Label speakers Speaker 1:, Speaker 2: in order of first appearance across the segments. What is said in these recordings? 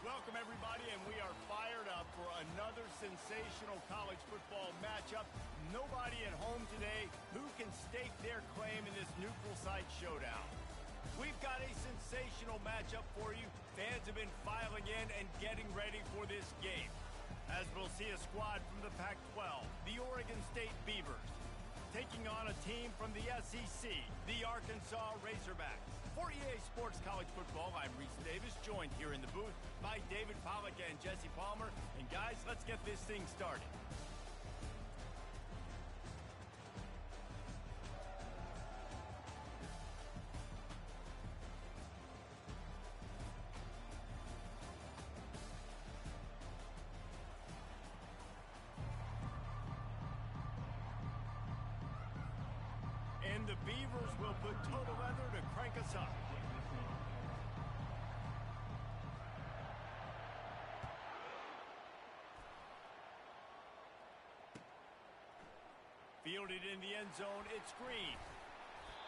Speaker 1: Welcome, everybody, and we are fired up for another sensational college football matchup. Nobody at home today who can stake their claim in this neutral site showdown. We've got a sensational matchup for you. Fans have been filing in and getting ready for this game, as we'll see a squad from the Pac-12, the Oregon State Beavers, taking on a team from the SEC, the Arkansas Razorbacks. For EA Sports College Football, I'm Reese Davis, joined here in the booth by David Pollack and Jesse Palmer. And guys, let's get this thing started. And the Beavers will put total leather to crank us up. Fielded in the end zone, it's Green.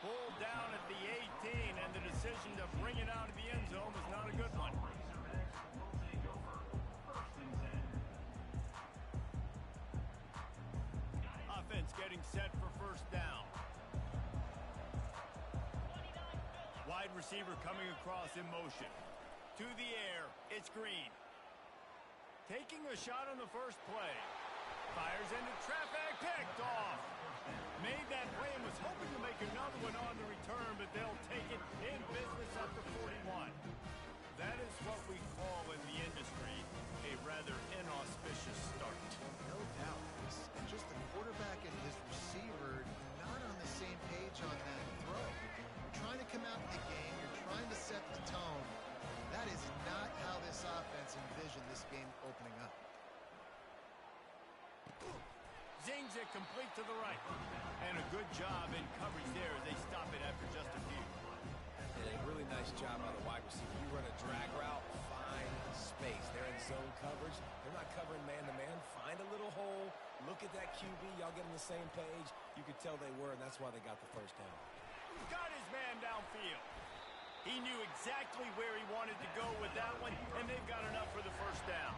Speaker 1: Pulled down at the 18, and the decision to bring it out of the end zone was not a good one. Offense getting set for first down. Wide receiver coming across in motion. To the air, it's Green. Taking a shot on the first play. Fires into traffic, picked off. Made that play and was hoping to make another one on the return, but they'll take it in business up to 41. That is what we call in the industry a rather inauspicious start.
Speaker 2: No doubt. It's just the quarterback and his receiver not on the same page on that throw. You're trying to come out in the game. You're trying to set the tone. That is not how this offense envisioned this game opening up.
Speaker 1: Zings it complete to the right. And a good job in coverage there as they stop it after just a few.
Speaker 3: And a really nice job by the wide receiver. You run a drag route, find space. They're in zone coverage. They're not covering man-to-man. Find a little hole. Look at that QB. Y'all get on the same page. You could tell they were, and that's why they got the first down.
Speaker 1: Got his man downfield. He knew exactly where he wanted to go with that one, and they've got enough for the first down.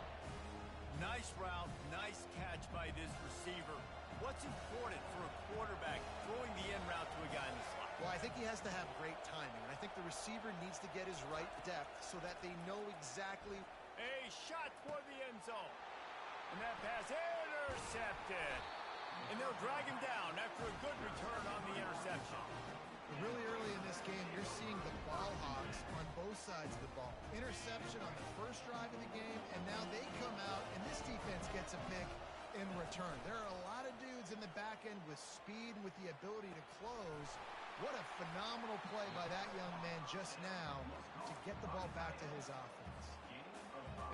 Speaker 1: Nice route, nice catch by this receiver. What's important for a quarterback throwing the in route to a guy in the slot?
Speaker 2: Well, I think he has to have great timing, and I think the receiver needs to get his right depth so that they know exactly.
Speaker 1: A shot toward the end zone. And that pass intercepted. And they'll drag him down after a good return on the interception.
Speaker 2: Really early in this game, you're seeing the ball hogs on both sides of the ball. Interception on the first drive of the game, and now they come out, and this defense gets a pick in return. There are a lot of dudes in the back end with speed and with the ability to close. What a phenomenal play by that young man just now to get the ball back to his offense.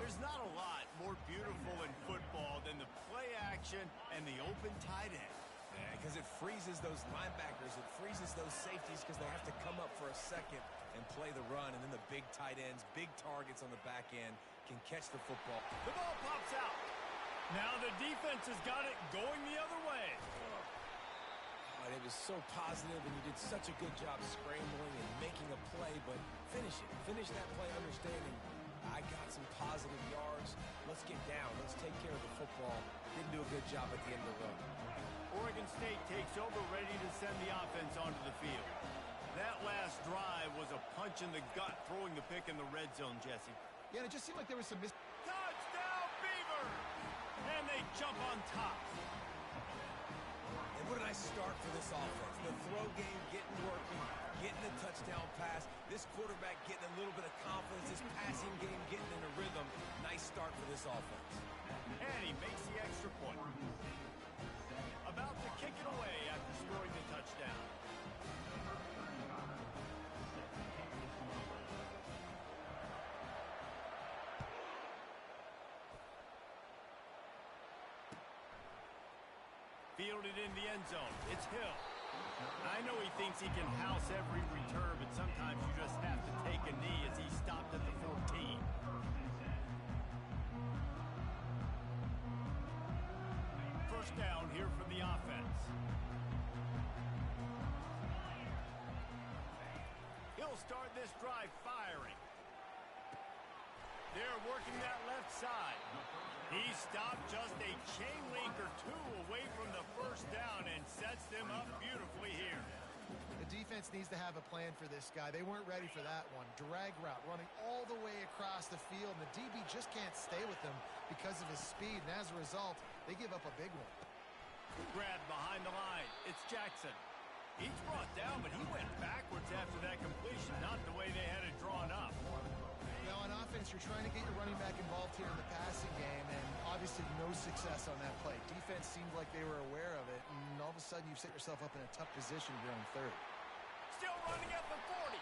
Speaker 1: There's not a lot more beautiful in football than the play action and the open tight end.
Speaker 3: Yeah, because it freezes those linebackers. It freezes those safeties because they have to come up for a second and play the run. And then the big tight ends, big targets on the back end can catch the football.
Speaker 1: The ball pops out. Now the defense has got it going the other way.
Speaker 3: Oh, it was so positive, and you did such a good job scrambling and making a play, but finish it. Finish that play understanding I got some positive yards. Let's get down. Let's take care of the football. Didn't do a good job at the end of the run.
Speaker 1: Oregon State takes over, ready to send the offense onto the field. That last drive was a punch in the gut, throwing the pick in the red zone, Jesse.
Speaker 2: Yeah, and it just seemed like there was some
Speaker 1: Touchdown, Beavers! And they jump on top.
Speaker 3: And what a nice start for this offense. The throw game getting working, getting the touchdown pass. This quarterback getting a little bit of confidence. This passing game getting in a rhythm. Nice start for this offense.
Speaker 1: And he makes the extra point. About to kick it away after scoring the touchdown. Fielded in the end zone. It's Hill. I know he thinks he can house every return, but sometimes you just have to take a knee as he stopped at the 14. First down here for the offense. He'll start this drive firing. They're working that left side. He stopped just a chain link or two away from the first down and sets them up beautifully here.
Speaker 2: The defense needs to have a plan for this guy. They weren't ready for that one. Drag route running all the way across the field, and the DB just can't stay with him because of his speed, and as a result, they give up a big one.
Speaker 1: Grab behind the line. It's Jackson. He's brought down, but he went backwards after that completion, not the way they had it drawn up.
Speaker 2: Now, on offense, you're trying to get your running back involved here in the passing game, and obviously no success on that play. Defense seemed like they were aware of it, and all of a sudden you've set yourself up in a tough position here on third.
Speaker 1: Still running at the 40.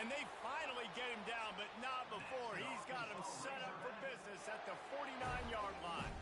Speaker 1: And they finally get him down, but not before. He's got him set up for business at the 49-yard line.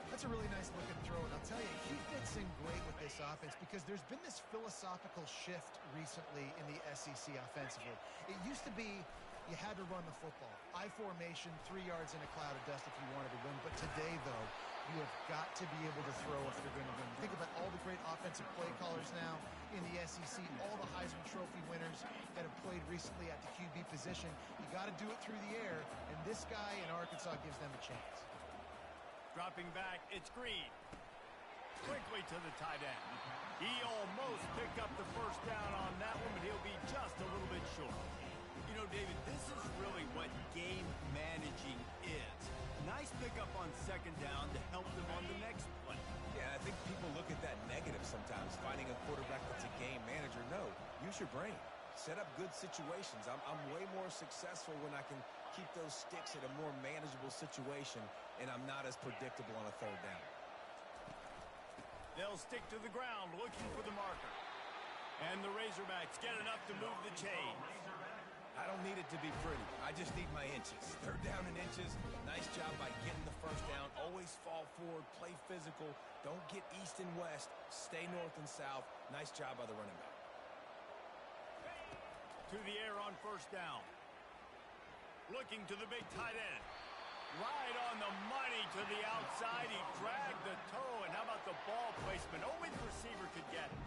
Speaker 2: That's a really nice looking throw, and I'll tell you, he fits in great with this offense because there's been this philosophical shift recently in the SEC offensively. It used to be you had to run the football. I formation, 3 yards in a cloud of dust if you wanted to win. But today, though, you have got to be able to throw if you're going to win. Think about all the great offensive play callers now in the SEC, all the Heisman Trophy winners that have played recently at the QB position. You got to do it through the air, and this guy in Arkansas gives them a chance.
Speaker 1: Dropping back, it's Green. Quickly to the tight end. He almost picked up the first down on that one, but he'll be just a little bit short. You know, David, this is really what game managing is. Nice pickup on second down to help them on the next play.
Speaker 3: Yeah, I think people look at that negative sometimes, finding a quarterback that's a game manager. No, use your brain. Set up good situations. I'm way more successful when I can keep those sticks at a more manageable situation, and I'm not as predictable on a third down.
Speaker 1: They'll stick to the ground looking for the marker. And the Razorbacks get enough to move the chains.
Speaker 3: I don't need it to be pretty. I just need my inches. Third down in inches. Nice job by getting the first down. Always fall forward. Play physical. Don't get east and west. Stay north and south. Nice job by the running back.
Speaker 1: To the air on first down. Looking to the big tight end. Right on the money to the outside. He dragged the toe. And how about the ball placement? Only the receiver could get it.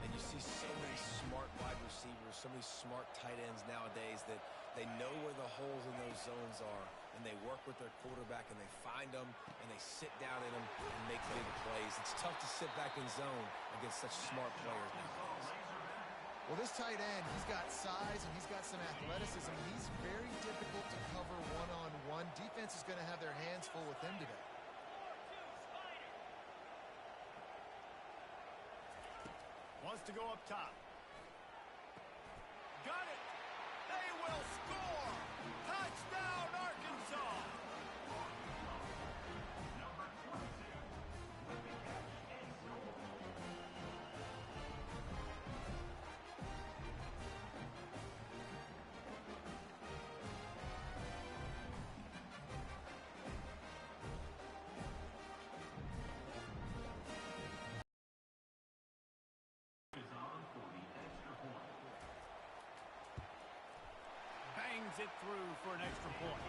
Speaker 3: And you see so many smart wide receivers, so many smart tight ends nowadays that they know where the holes in those zones are, and they work with their quarterback, and they find them, and they sit down in them and make big plays. It's tough to sit back in zone against such smart players nowadays.
Speaker 2: Well, this tight end, he's got size and he's got some athleticism. He's very difficult to cover one-on-one. Defense is going to have their hands full with him today.
Speaker 1: Wants to go up top. Got it. They will score. Touchdown, Arkansas. It through for an extra point.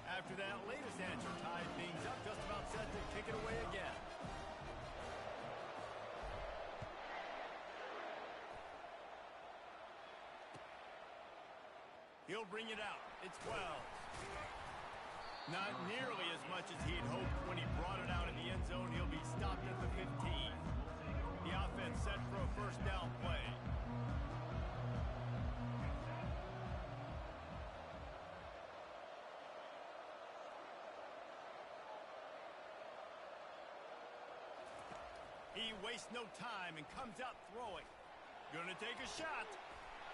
Speaker 1: After that latest answer tied things up, just about set to kick it away again. He'll bring it out. It's Wells. Not nearly as much as he'd hoped when he brought it out in the end zone. He'll be stopped at the 15. The offense set for a first down play. He wastes no time and comes out throwing. Gonna take a shot.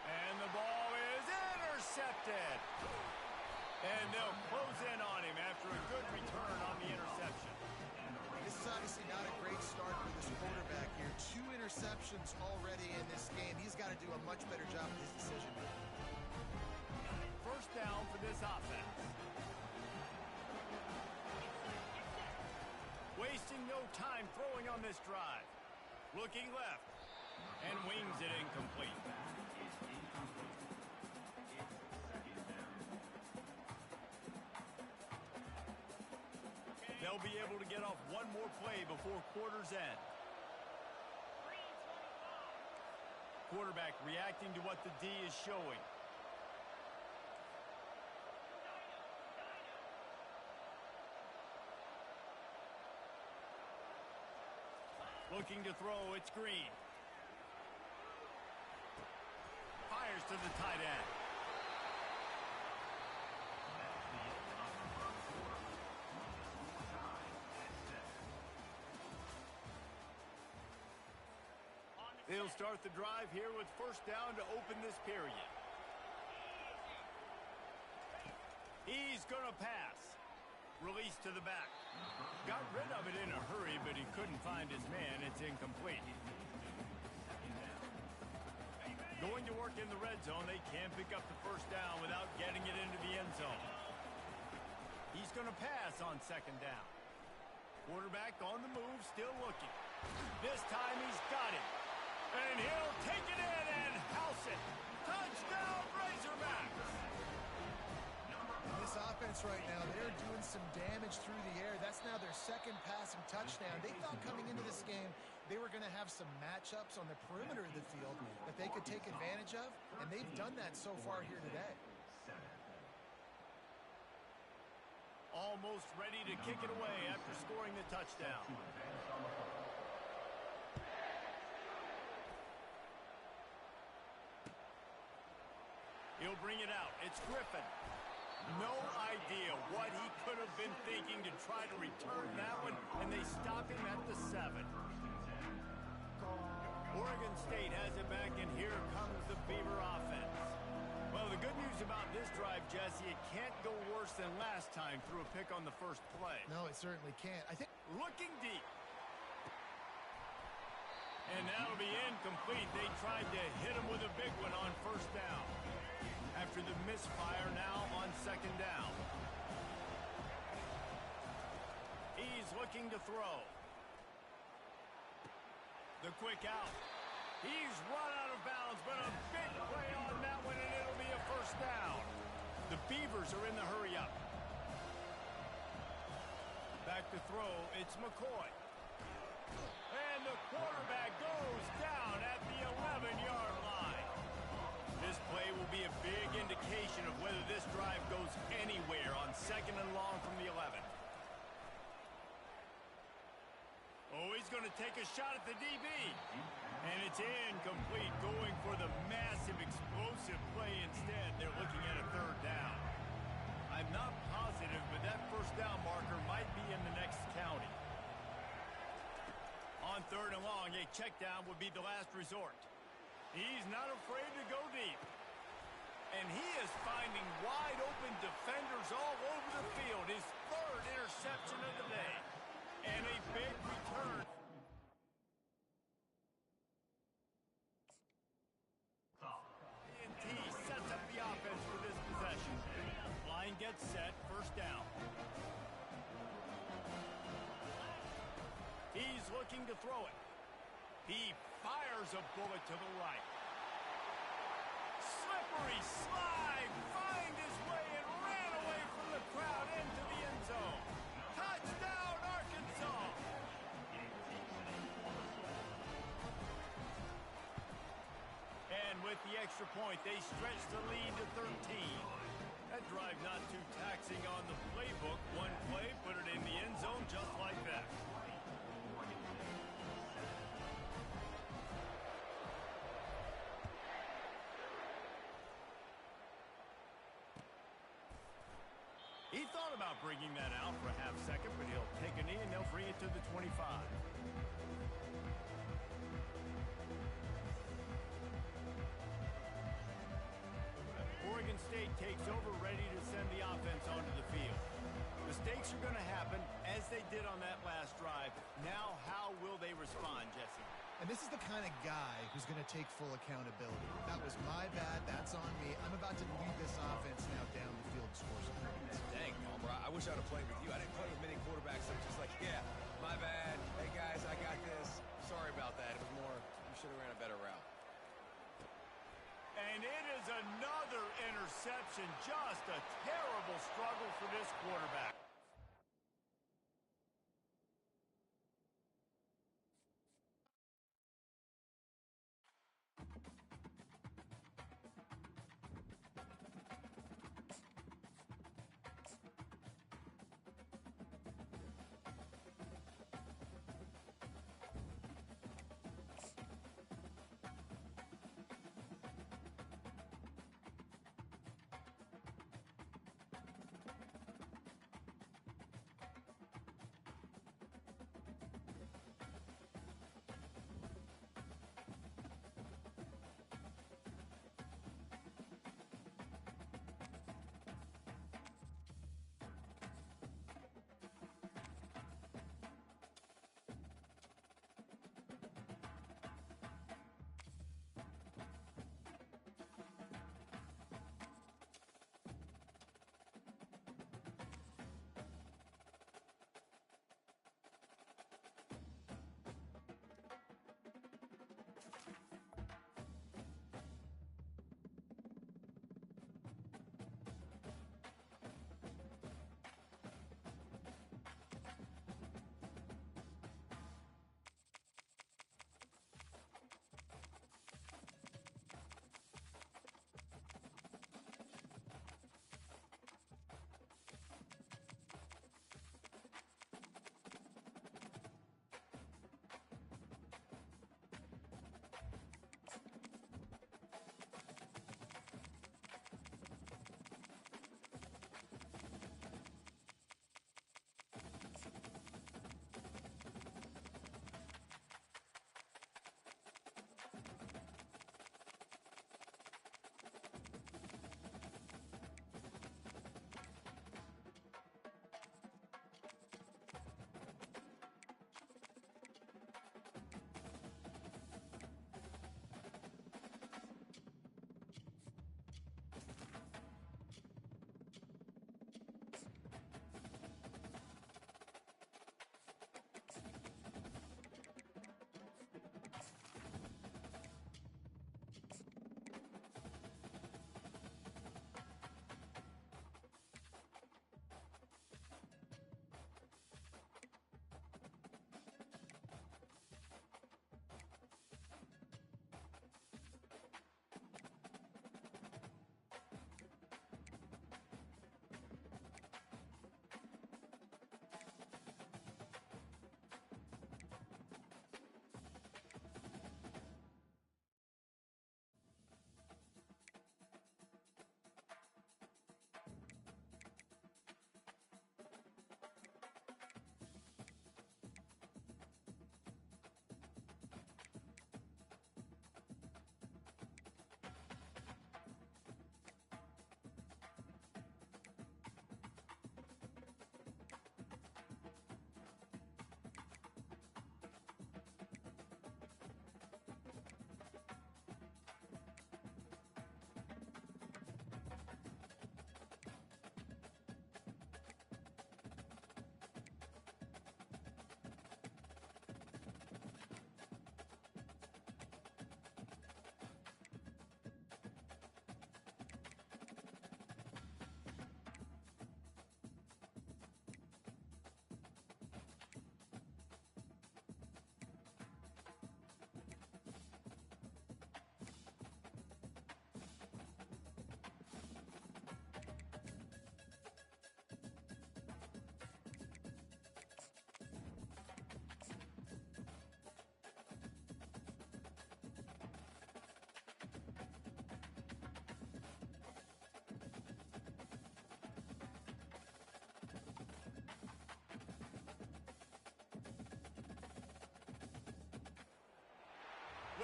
Speaker 1: And the ball is intercepted. And they'll close in on him after a good return on the interception.
Speaker 2: This is obviously not a great start for this quarterback here. 2 interceptions already in this game. He's got to do a much better job with his decision making.
Speaker 1: First down for this offense. Wasting no time throwing on this drive. Looking left. And wings it incomplete. They'll be able to get off one more play before quarter's end. Quarterback reacting to what the D is showing. Looking to throw, it's Green. Fires to the tight end. They'll start the drive here with first down to open this period. He's going to pass. Release to the back. Got rid of it in a hurry, but he couldn't find his man. It's incomplete. Going to work in the red zone. They can't pick up the first down without getting it into the end zone. He's going to pass on second down. Quarterback on the move, still looking. This time he's got it. And he'll take it in and house it. Touchdown, Razorbacks!
Speaker 2: This offense right now, they're doing some damage through the air. That's now their second passing touchdown. They thought coming into this game they were going to have some matchups on the perimeter of the field that they could take advantage of, and they've done that so far here today.
Speaker 1: Almost ready to kick it away after scoring the touchdown. He'll bring it out. It's Griffin. No idea what he could have been thinking to try to return that one, and they stop him at the 7. Oregon State has it back, and here comes the Beaver offense. Well, the good news about this drive, Jesse, it can't go worse than last time through a pick on the first play.
Speaker 2: No, it certainly can't. I think
Speaker 1: looking deep. And that'll be incomplete. They tried to hit him with a big one on first down. After the misfire now on second down. He's looking to throw. The quick out. He's run out of bounds, but a big play on that one, and it'll be a first down. The Beavers are in the hurry up. Back to throw, it's McCoy. And the quarterback goes down at the 11-yard line. This play will be a big indication of whether this drive goes anywhere on second and long from the 11. Oh, he's going to take a shot at the DB. And it's incomplete, going for the massive explosive play instead. They're looking at a third down. I'm not positive, but that first down marker might be in the next county. On third and long, a check down would be the last resort. He's not afraid to go deep. And he is finding wide open defenders all over the field. His third interception of the day. And a big return. T sets up the offense for this possession. Line gets set, first down. He's looking to throw it. He fires a bullet to the right. Slippery slide, find his way and ran away from the crowd into the end zone. Touchdown, Arkansas! And with the extra point, they stretch the lead to 13. That drive not too taxing on the playbook. One play, put it in the end zone just like that. He thought about bringing that out for a half second, but he'll take a knee and they'll bring it to the 25. Oregon State takes over, ready to send the offense onto the field. Mistakes are going to happen, as they did on that last drive. Now, how will they respond, Jesse?
Speaker 2: And this is the kind of guy who's going to take full accountability. That was my bad. That's on me. I'm about to lead this offense now down the field to score some points.
Speaker 3: Dang, Palmer, I wish I would have played with you. I didn't play with many quarterbacks that are just like, yeah, my bad. Hey, guys, I got this. Sorry about that. It was more, you should have ran a better route.
Speaker 1: And it is another interception. Just a terrible struggle for this quarterback.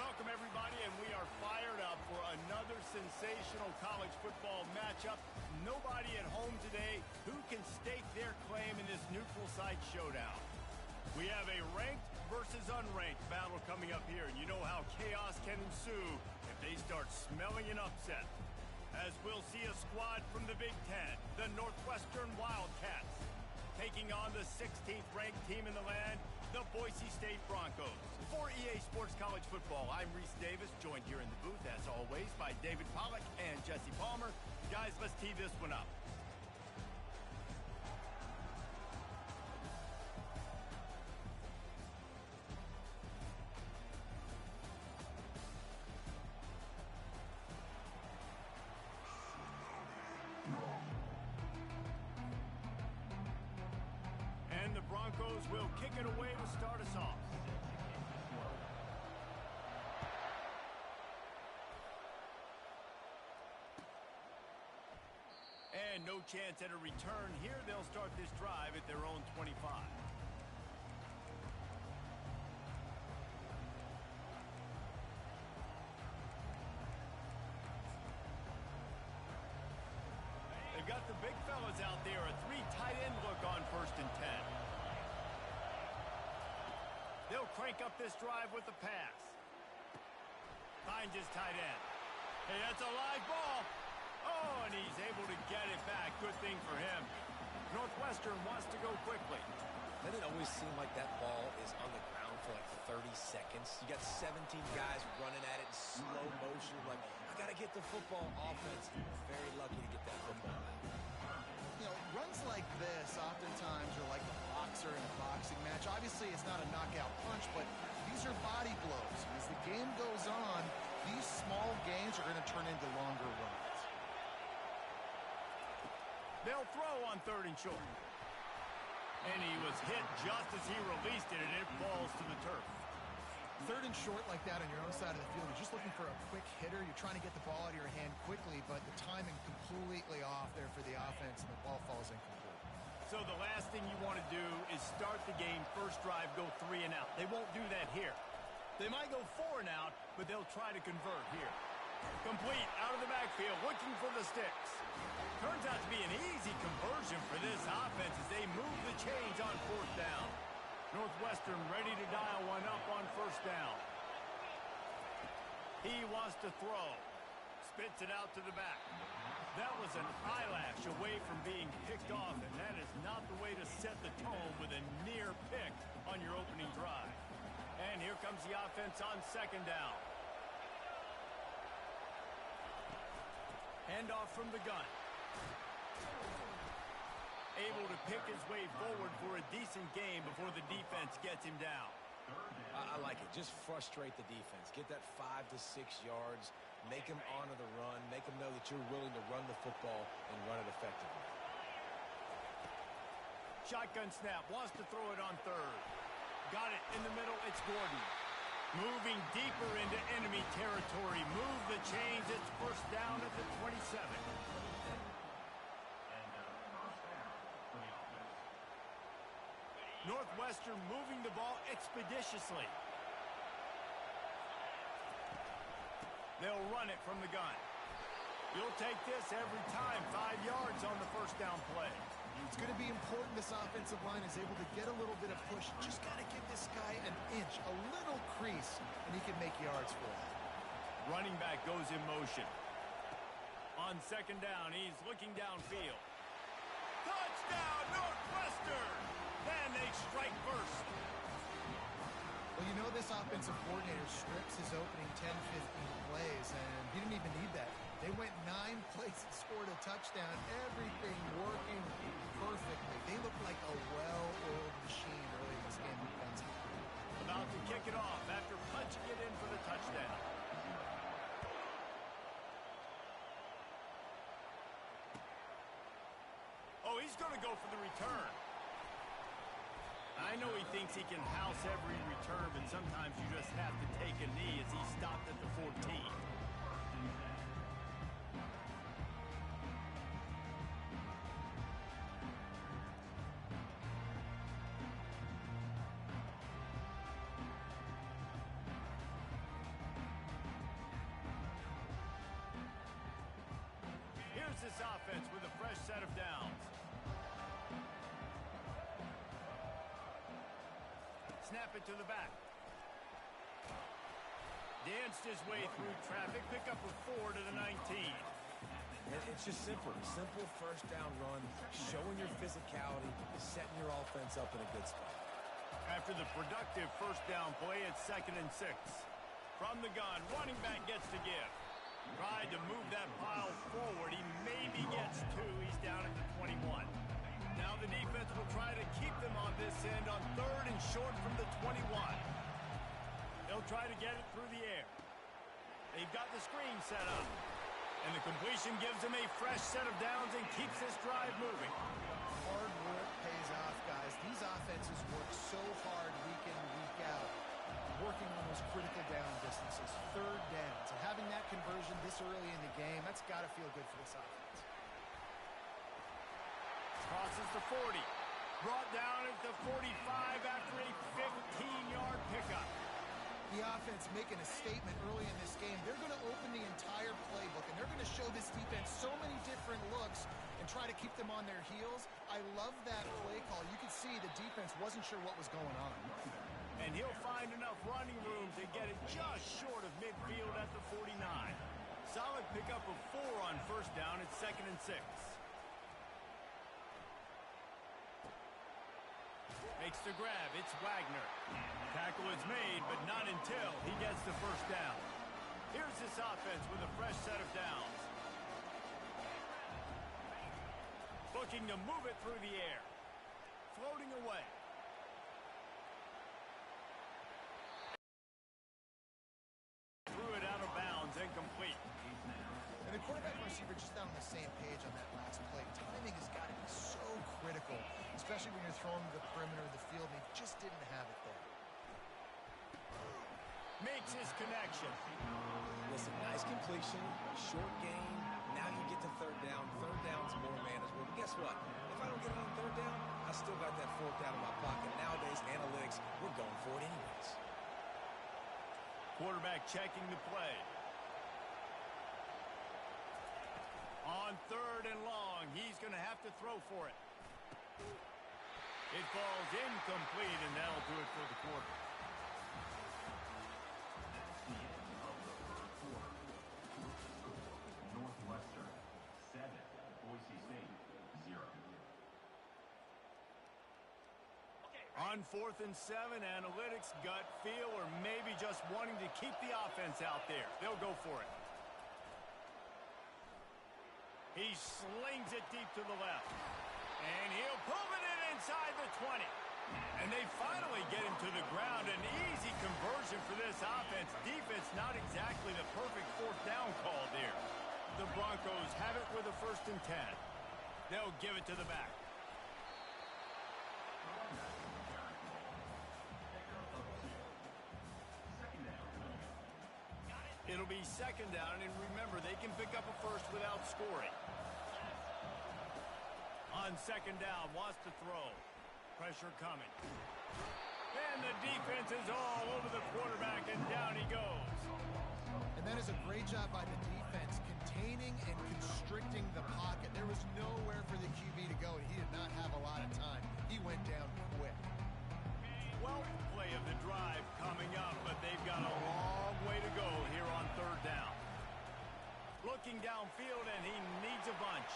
Speaker 1: Welcome, everybody, and we are fired up for another sensational college football matchup. Nobody at home today who can stake their claim in this neutral site showdown. We have a ranked versus unranked battle coming up here, and you know how chaos can ensue if they start smelling an upset. As we'll see a squad from the Big Ten, the Northwestern Wildcats, taking on the 16th ranked team in the land, the Boise State Broncos. For EA Sports College Football, I'm Reese Davis, joined here in the booth, as always, by David Pollack and Jesse Palmer. Guys, let's tee this one up. And the Broncos will kick it away to start us off. And no chance at a return here. They'll start this drive at their own 25. They've got the big fellas out there. A three tight end look on 1st and 10. They'll crank up this drive with the pass. Finds his tight end. Hey, that's a live ball. Oh, and he's able to get it back. Good thing for him. Northwestern wants to go quickly.
Speaker 3: Doesn't it always seem like that ball is on the ground for like 30 seconds? You got 17 guys running at it in slow motion. Like, I got to get the football. Offense, very lucky to get that football back.
Speaker 2: You know, runs like this oftentimes are like a boxer in a boxing match. Obviously, it's not a knockout punch, but these are body blows. As the game goes on, these small gains are going to turn into longer runs.
Speaker 1: They'll throw on 3rd and short. And he was hit just as he released it, and it falls to the turf.
Speaker 2: 3rd and short like that on your own side of the field, you're just looking for a quick hitter. You're trying to get the ball out of your hand quickly, but the timing completely off there for the offense, and the ball falls incomplete.
Speaker 1: So the last thing you want to do is start the game, first drive, go 3 and out. They won't do that here. They might go 4 and out, but they'll try to convert here. Complete out of the backfield, looking for the sticks. Turns out to be an easy conversion for this offense as they move the chains on 4th down. Northwestern ready to dial one up on 1st down. He wants to throw. Spits it out to the back. That was an eyelash away from being picked off, and that is not the way to set the tone with a near pick on your opening drive. And here comes the offense on 2nd down. Handoff from the gun. Able to pick his way forward for a decent game before the defense gets him down.
Speaker 3: I like it. Just frustrate the defense. Get that 5 to 6 yards. Make them honor the run. Make them know that you're willing to run the football and run it effectively.
Speaker 1: Shotgun snap. Wants to throw it on 3rd. Got it in the middle. It's Gordon. Moving deeper into enemy territory. Move the chains. It's 1st down at the 27. Northwestern moving the ball expeditiously. They'll run it from the gun. You'll take this every time. 5 yards on the 1st down play.
Speaker 2: It's going to be important this offensive line is able to get a little bit of push. Just got to give this guy an inch, a little crease, and he can make yards for it.
Speaker 1: Running back goes in motion. On 2nd down, he's looking downfield. Touchdown, Northwestern! Then they strike first.
Speaker 2: Well, you know this offensive coordinator strips his opening 10, 15 plays, and he didn't even need that. They went 9 plays and scored a touchdown. Everything working perfectly. They look like a well-oiled machine early in this game defensively.
Speaker 1: About to kick it off after punching it in for the touchdown. Oh, he's going to go for the return. I know he thinks he can house every return, but sometimes you just have to take a knee as he stopped at the 14. this offense with a fresh set of downs. Snap it to the back. Danced his way through traffic. Pick up a 4 to the 19.
Speaker 3: It's just simple. Simple first down run, showing your physicality, setting your offense up in a good spot.
Speaker 1: After the productive first down play, it's 2nd and 6. From the gun, running back gets to give. Tried to move that pile forward. He maybe gets 2. He's down at the 21. Now the defense will try to keep them on this end on 3rd and short from the 21. They'll try to get it through the air. They've got the screen set up. And the completion gives them a fresh set of downs and keeps this drive moving.
Speaker 2: Hard work pays off, guys. These offenses work so hard week in, week out, working on those critical down distances, 3rd downs. And having that conversion this early in the game, that's got to feel good for this offense.
Speaker 1: Crosses the 40. Brought down at the 45 after a 15-yard pickup.
Speaker 2: The offense making a statement early in this game. They're going to open the entire playbook, and they're going to show this defense so many different looks and try to keep them on their heels. I love that play call. You could see the defense wasn't sure what was going on.
Speaker 1: And he'll find enough running room to get it just short of midfield at the 49. Solid pickup of 4 on first down at 2nd and 6. Makes the grab. It's Wagner. Tackle is made, but not until he gets the first down. Here's this offense with a fresh set of downs. Looking to move it through the air. Floating away. Threw it out of bounds and complete.
Speaker 2: And the quarterback and receiver just not on the same page on that last play. Timing has got to be so critical, especially when you're throwing to the perimeter of the field, and they just didn't have it there.
Speaker 1: Makes his connection.
Speaker 3: Listen, nice completion, short game. Now you get to 3rd down. 3rd down's more manageable. But guess what? If I don't get it on 3rd down, I still got that 4th down in my pocket. Nowadays, analytics, we're going for it anyways.
Speaker 1: Quarterback checking the play. On 3rd and long, he's going to have to throw for it. It falls incomplete, and that'll do it for the quarter.
Speaker 4: Northwestern 7, Boise State 0.
Speaker 1: On 4th and 7, analytics, gut feel, or maybe just wanting to keep the offense out there. They'll go for it. He slings it deep to the left. And he'll pull it in inside the 20. And they finally get him to the ground. An easy conversion for this offense. Defense not exactly the perfect 4th down call there. The Broncos have it with a 1st and 10. They'll give it to the back. It'll be 2nd down, and remember, they can pick up a first without scoring. On 2nd down, wants to throw. Pressure coming. And the defense is all over the quarterback, and down he goes.
Speaker 2: And that is a great job by the defense, containing and constricting the pocket. There was nowhere for the QB to go, and he did not have a lot of time. He went down quick.
Speaker 1: 12th play of the drive coming up, but they've got a long way to go here on 3rd down. Looking downfield, and he needs a bunch.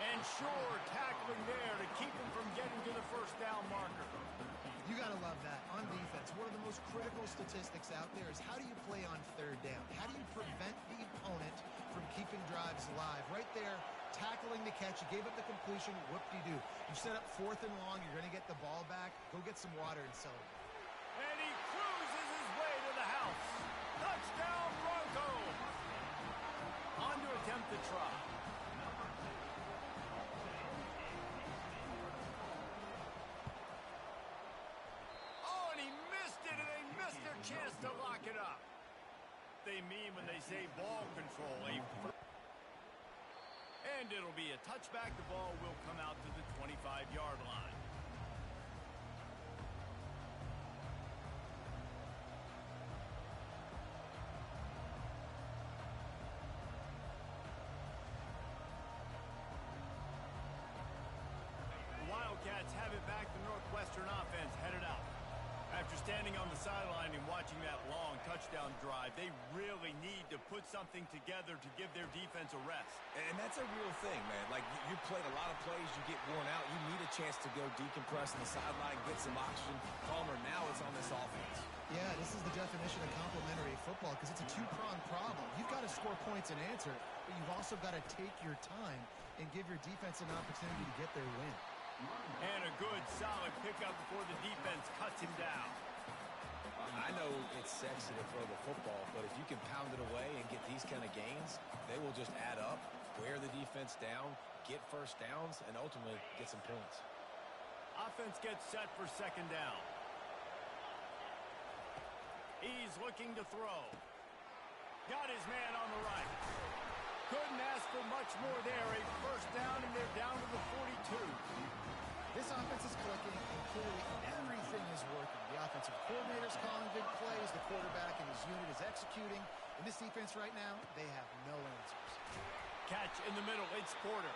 Speaker 1: And sure, tackling there to keep him from getting to the 1st down marker.
Speaker 2: You got to love that. On defense, one of the most critical statistics out there is how do you play on 3rd down? How do you prevent the opponent from keeping drives alive? Right there, tackling the catch. You gave up the completion. Whoop-de-doo. You set up 4th and long. You're going to get the ball back. Go get some water and celebrate.
Speaker 1: And he cruises his way to the house. Touchdown, Broncos. On to attempt the try. Chance to lock it up. They mean when they say ball control. And it'll be a touchback. The ball will come out to the 25-yard line. sideline and watching that long touchdown drive. They really need to put something together to give their defense a rest.
Speaker 3: And that's a real thing, man. Like, you played a lot of plays, you get worn out. You need a chance to go decompress on the sideline, get some oxygen. Palmer, now it's on this offense.
Speaker 2: Yeah, this is the definition of complementary football because it's a two-pronged problem. You've got to score points and answer, but you've also got to take your time and give your defense an opportunity to get their win.
Speaker 1: And a good, solid pickup before the defense cuts him down.
Speaker 3: I know it's sexy to throw the football, but if you can pound it away and get these kind of gains, they will just add up, wear the defense down, get first downs, and ultimately get some points.
Speaker 1: Offense gets set for second down. He's looking to throw. Got his man on the right. Couldn't ask for much more there. A first down, and they're down to the 42.
Speaker 2: This offense is clicking, and clearly everything is working. The offensive coordinator's calling big plays. The quarterback and his unit is executing. In this defense right now, they have no answers.
Speaker 1: Catch in the middle. It's Porter.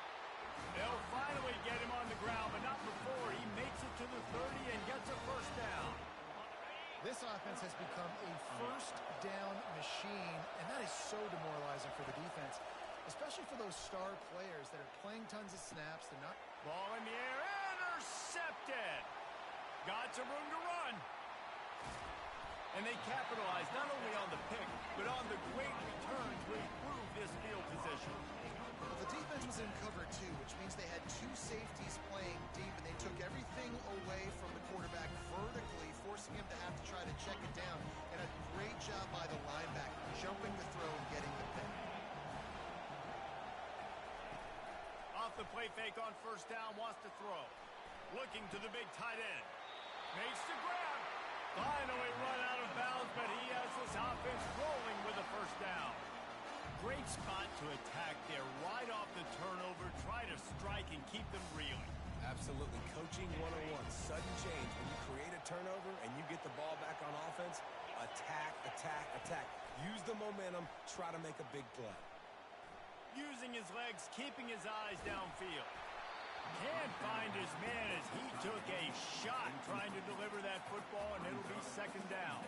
Speaker 1: They'll finally get him on the ground, but not before he makes it to the 30 and gets a first down.
Speaker 2: This offense has become a first down machine, and that is so demoralizing for the defense, especially for those star players that are playing tons of snaps. They're not...
Speaker 1: Ball in the air, intercepted. Got some room to run. And they capitalize not only on the pick, but on the great return to improve this field position.
Speaker 2: Well, the defense was in cover two, which means they had two safeties playing deep, and they took everything away from the quarterback vertically, forcing him to have to try to check it down. And a great job by the linebacker, jumping the throw and getting the pick.
Speaker 1: Off the play fake on first down, wants to throw. Looking to the big tight end. Makes the grab. Finally run out of bounds, but he has this offense rolling with a first down. Great spot to attack there, right off the turnover. Try to strike and keep them reeling.
Speaker 3: Absolutely. Coaching 101. Sudden change. When you create a turnover and you get the ball back on offense, attack, attack, attack. Use the momentum. Try to make a big play.
Speaker 1: Using his legs, keeping his eyes downfield. Can't find his man as he took a shot trying to deliver that football, and it'll be second down.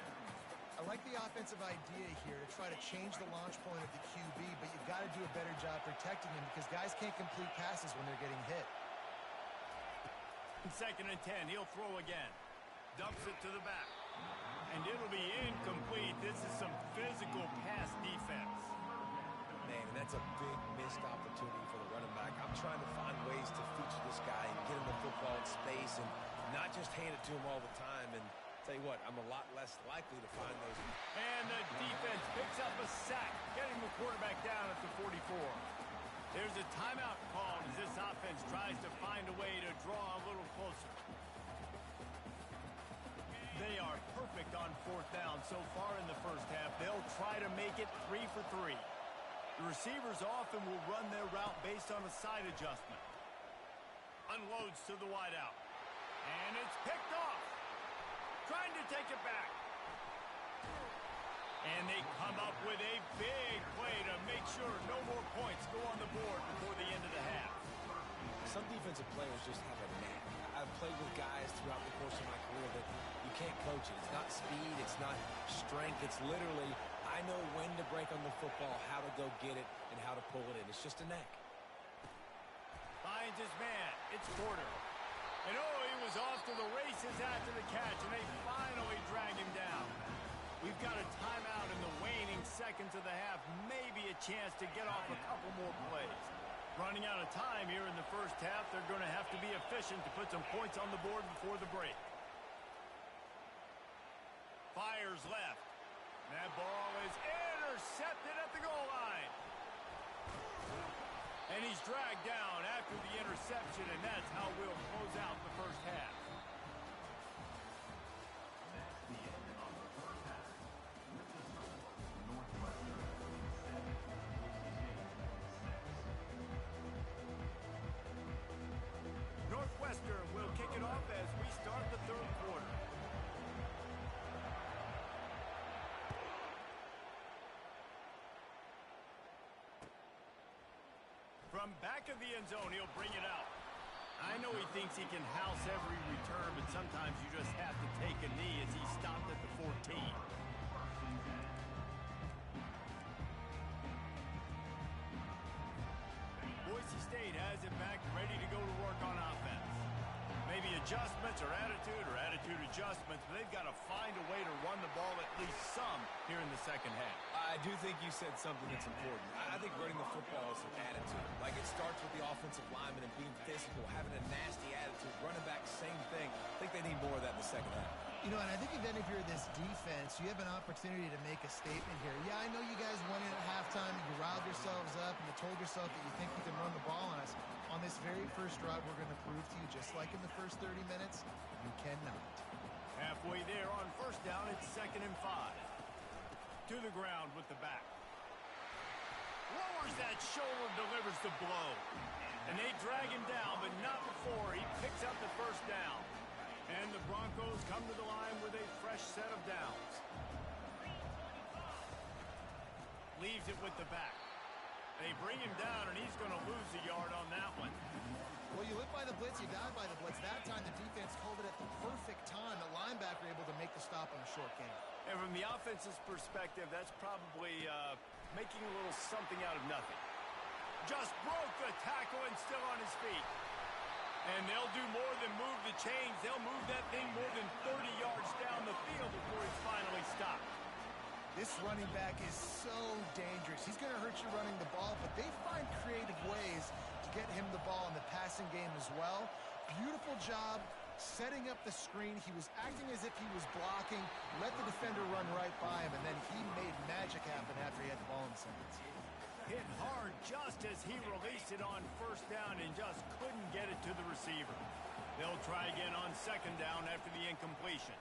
Speaker 2: I like the offensive idea here to try to change the launch point of the QB, but you've got to do a better job protecting him because guys can't complete passes when they're getting hit.
Speaker 1: Second and 10, he'll throw again. Dumps it to the back. And it'll be incomplete. This is some physical pass defense.
Speaker 3: Man, and that's a big missed opportunity for the running back. I'm trying to find ways to feature this guy and get him the football in space and not just hand it to him all the time. And tell you what, I'm a lot less likely to find those.
Speaker 1: And the defense picks up a sack, getting the quarterback down at the 44. There's a timeout called as this offense tries to find a way to draw a little closer. They are perfect on fourth down so far in the first half. They'll try to make it 3 for 3. The receivers often will run their route based on a side adjustment. Unloads to the wideout. And it's picked off. Trying to take it back. And they come up with a big play to make sure no more points go on the board before the end of the half.
Speaker 3: Some defensive players just have a knack. I've played with guys throughout the course of my career that you can't coach it. It's not speed, it's not strength. It's literally, I know when to break on the football, how to go get it, and how to pull it in. It's just a knack.
Speaker 1: Finds his man. It's Porter. And oh, he was off to the races after the catch, and they finally drag him down. We've got a timeout in the waning seconds of the half. Maybe a chance to get off a couple more plays. Running out of time here in the first half. They're going to have to be efficient to put some points on the board before the break. Fires left. That ball is intercepted at the goal line. And he's dragged down after the interception, and that's how we'll close out the first half.
Speaker 4: That's the end of the first half. With the score, Northwestern 7, Boise State 6.
Speaker 1: Northwestern will kick it off as we start the third quarter. From back of the end zone, he'll bring it out. I know he thinks he can house every return, but sometimes you just have to take a knee as he stopped at the 14. it back, ready to go to work on offense. Maybe adjustments or attitude adjustments, but they've got to find a way to run the ball at least some here in the second half.
Speaker 3: I do think you said something that's important. I think running the football is an attitude. Like, it starts with the offensive lineman and being physical, having a nasty attitude. Running back, same thing. I think they need more of that in the second half.
Speaker 2: You know, and I think even if you're this defense, you have an opportunity to make a statement here. Yeah, I know you guys went in at halftime and you riled yourselves up and you told yourself that you think you can run the ball on us. On this very first drive, we're going to prove to you, just like in the first 30 minutes, you cannot.
Speaker 1: Halfway there on first down, it's 2nd and 5. To the ground with the back. Lowers that shoulder, delivers the blow. And they drag him down, but not before he picks up the first down. And the Broncos come to the line with a fresh set of downs. Leaves it with the back. They bring him down, and he's going to lose a yard on that one.
Speaker 2: Well, you live by the blitz, you die by the blitz. That time the defense called it at the perfect time. The linebacker able to make the stop on a short game.
Speaker 1: And from the offense's perspective, that's probably making a little something out of nothing. Just broke the tackle and still on his feet. And they'll do more than move the chains. They'll move that thing more than 30 yards down the field before it's finally stopped.
Speaker 2: This running back is so dangerous. He's going to hurt you running the ball, but they find creative ways to get him the ball in the passing game as well. Beautiful job setting up the screen. He was acting as if he was blocking, let the defender run right by him, and then he made magic happen after he had the ball in his hands.
Speaker 1: Hit hard just as he released it on first down and just couldn't get it to the receiver. They'll try again on 2nd down after the incompletion.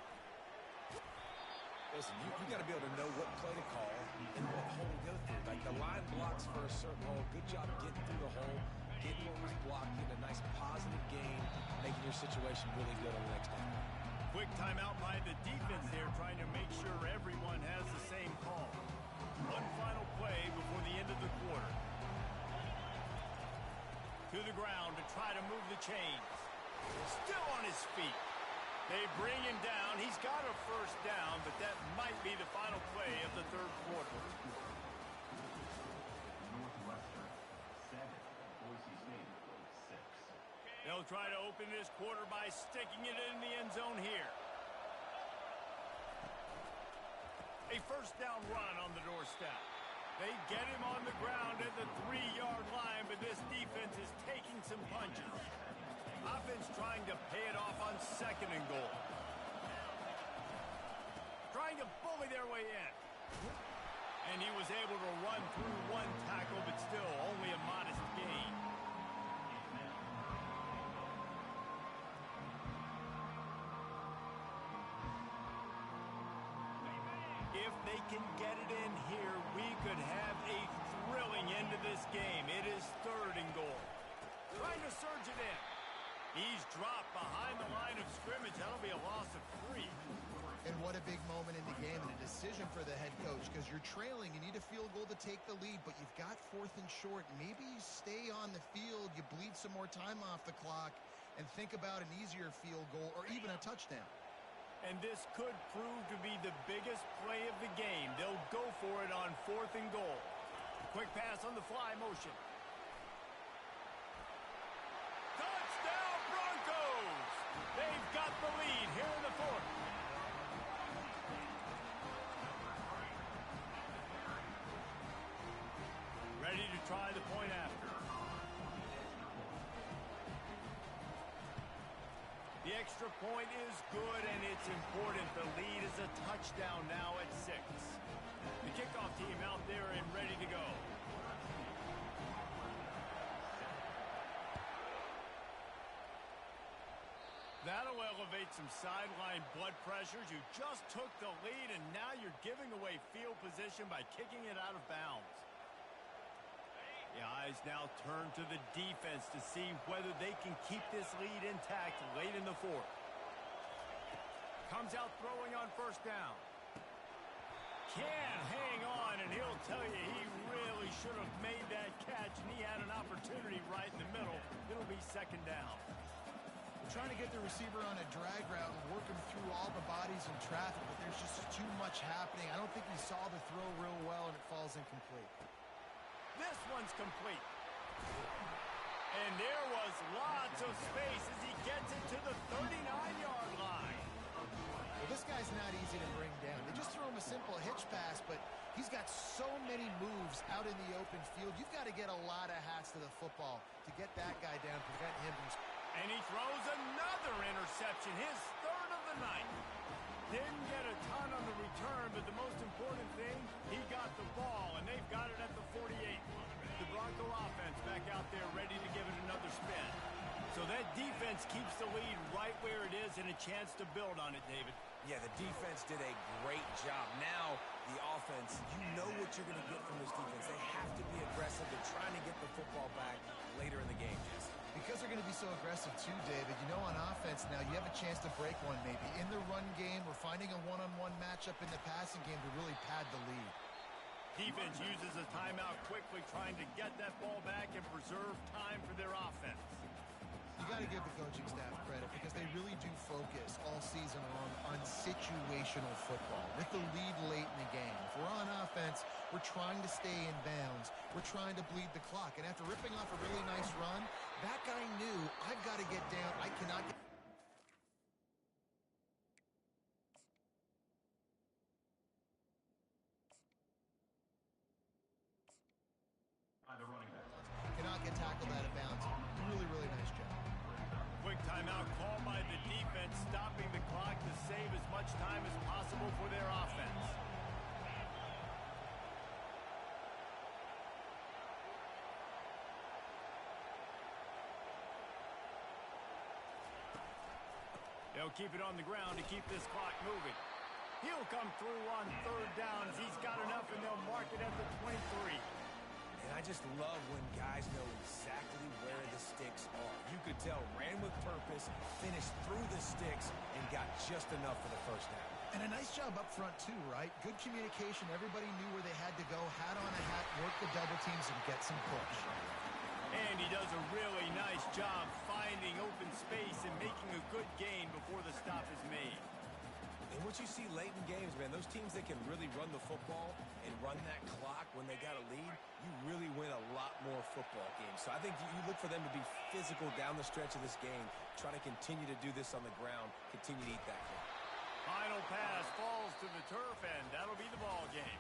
Speaker 3: Listen, you got to be able to know what play to call and what hole to go through. Like, the line blocks for a certain hole. Good job getting through the hole, getting what was blocked, getting a nice positive gain, making your situation really good on the next down.
Speaker 1: Quick timeout by the defense there, trying to make sure everyone has the same call. One final play before the end of the quarter. To the ground to try to move the chains. Still on his feet. They bring him down. He's got a first down, but that might be the final play of the 3rd quarter.
Speaker 4: Northwestern 7, Boise State 6.
Speaker 1: They'll try to open this quarter by sticking it in the end zone here. A first down run on the doorstep. They get him on the ground at the 3-yard line, but this defense is taking some punches. Offense trying to pay it off on 2nd and goal. Trying to bully their way in. And he was able to run through one tackle, but still only a modest gain. If they can get it in here, we could have a thrilling end to this game. It is 3rd and goal. Trying to surge it in. He's dropped behind the line of scrimmage. That'll be a loss of 3.
Speaker 2: And what a big moment in the game and a decision for the head coach, because you're trailing. You need a field goal to take the lead, but you've got 4th and short. Maybe you stay on the field, you bleed some more time off the clock, and think about an easier field goal or even a touchdown.
Speaker 1: And this could prove to be the biggest play of the game. They'll go for it on 4th and goal. Quick pass on the fly motion. Touchdown Broncos! They've got the lead here in the 4th. Ready to try the point after. The extra point is good, and it's important. The lead is a touchdown now at 6. The kickoff team out there and ready to go. That'll elevate some sideline blood pressures. You just took the lead, and now you're giving away field position by kicking it out of bounds. The eyes now turn to the defense to see whether they can keep this lead intact late in the 4th. Comes out throwing on first down. Can't hang on, and he'll tell you he really should have made that catch, and he had an opportunity right in the middle. It'll be 2nd down.
Speaker 2: We're trying to get the receiver on a drag route and work him through all the bodies in traffic, but there's just too much happening. I don't think he saw the throw real well, and it falls incomplete.
Speaker 1: This one's complete. And there was lots of space as he gets it to the 39-yard line.
Speaker 2: Well, this guy's not easy to bring down. They just throw him a simple hitch pass, but he's got so many moves out in the open field. You've got to get a lot of hats to the football to get that guy down, prevent him from...
Speaker 1: And he throws another interception, his third of the night. Didn't get a ton on the return, but the most important thing, he got the ball, and they've got it at the 48. The Bronco offense back out there ready to give it another spin. So that defense keeps the lead right where it is and a chance to build on it, David.
Speaker 3: Yeah, the defense did a great job. Now, the offense, you know what you're going to get from this defense. They have to be aggressive. They're trying to get the football back later in the game, Jesse.
Speaker 2: Because they're going to be so aggressive too, David, you know on offense now you have a chance to break one maybe. In the run game, we're finding a one-on-one matchup in the passing game to really pad the lead.
Speaker 1: Defense uses a timeout quickly, trying to get that ball back and preserve time for their offense.
Speaker 2: You got to give the coaching staff credit because they really do focus all season long on situational football with the lead late in the game. If we're on offense, we're trying to stay in bounds. We're trying to bleed the clock. And after ripping off a really nice run, that guy knew, I've got to get down. I cannot get...
Speaker 4: The running back.
Speaker 2: Cannot get tackled out of bounds. Really, really nice job.
Speaker 1: Quick timeout called by the defense, stopping the clock to save as much time as possible for their offense. They'll keep it on the ground to keep this clock moving. He'll come through on third down as he's got enough, and they'll mark it at the 23.
Speaker 3: And I just love when guys know exactly where the sticks are. You could tell, ran with purpose, finished through the sticks, and got just enough for the first down.
Speaker 2: And a nice job up front too, right? Good communication. Everybody knew where they had to go. Hat on a hat, work the double teams, and get some push.
Speaker 1: And he does a really nice job finding open space and making a good gain before the stop is made.
Speaker 3: And what you see late in games, man, those teams that can really run the football and run that clock when they got a lead, you really win a lot more football games. So I think you look for them to be physical down the stretch of this game, try to continue to do this on the ground, continue to eat that game.
Speaker 1: Final pass falls to the turf, and that'll be the ball game.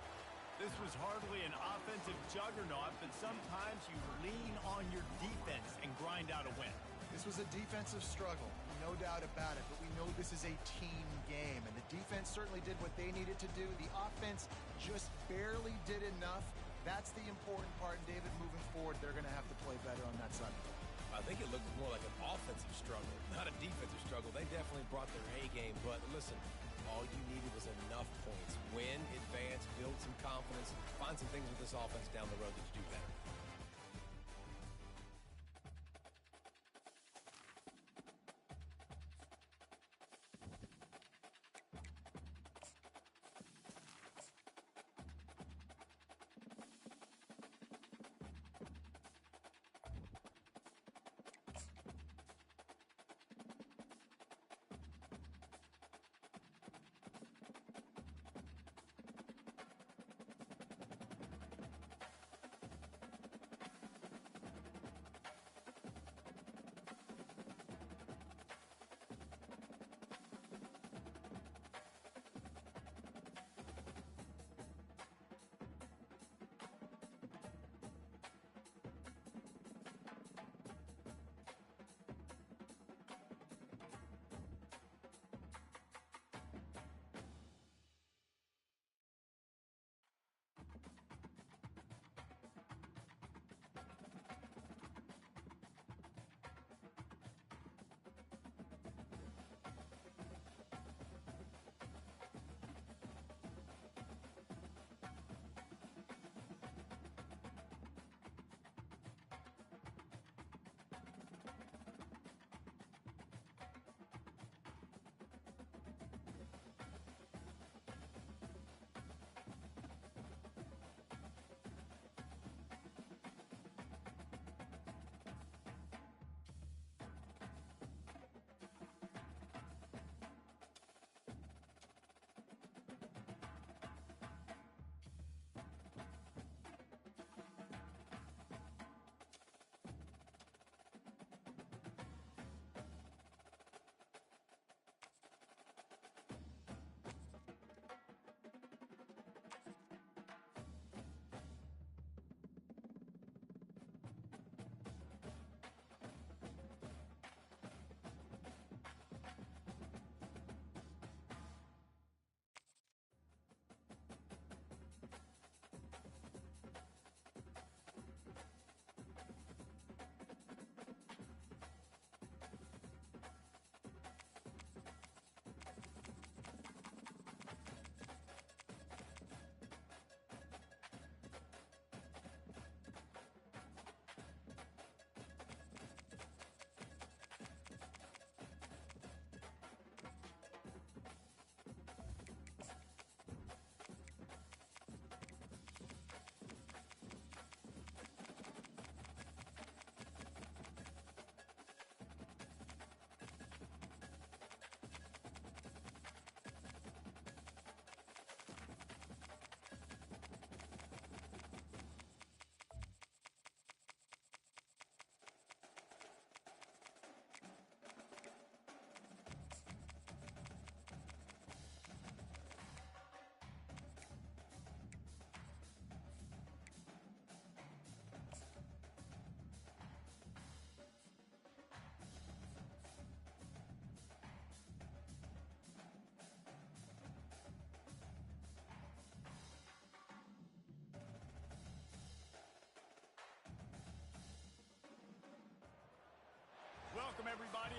Speaker 1: This was hardly an offensive juggernaut, but sometimes you lean on your defense and grind out a win.
Speaker 2: This was a defensive struggle, no doubt about it, but we know this is a team game, and the defense certainly did what they needed to do. The offense just barely did enough. That's the important part, and David, moving forward, they're going to have to play better on that side.
Speaker 3: I think it looked more like an offensive struggle, not a defensive struggle. They definitely brought their A game, but listen, all you needed was enough points. Win, advance, build some confidence, find some things with this offense down the road that you do better.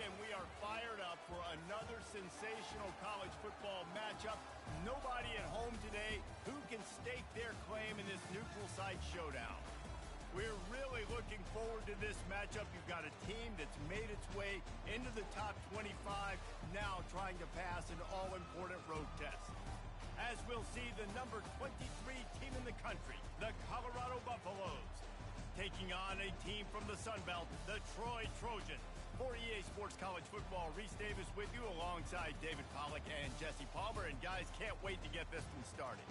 Speaker 1: and we are fired up for another sensational college football matchup. Nobody at home today who can stake their claim in this neutral site showdown. We're really looking forward to this matchup. You've got a team that's made its way into the top 25, now trying to pass an all-important road test. As we'll see the number 23 team in the country, the Colorado Buffaloes, taking on a team from the Sun Belt, the Troy Trojans. For EA Sports College Football, Reese Davis with you alongside David Pollack and Jesse Palmer. And guys, can't wait to get this one started.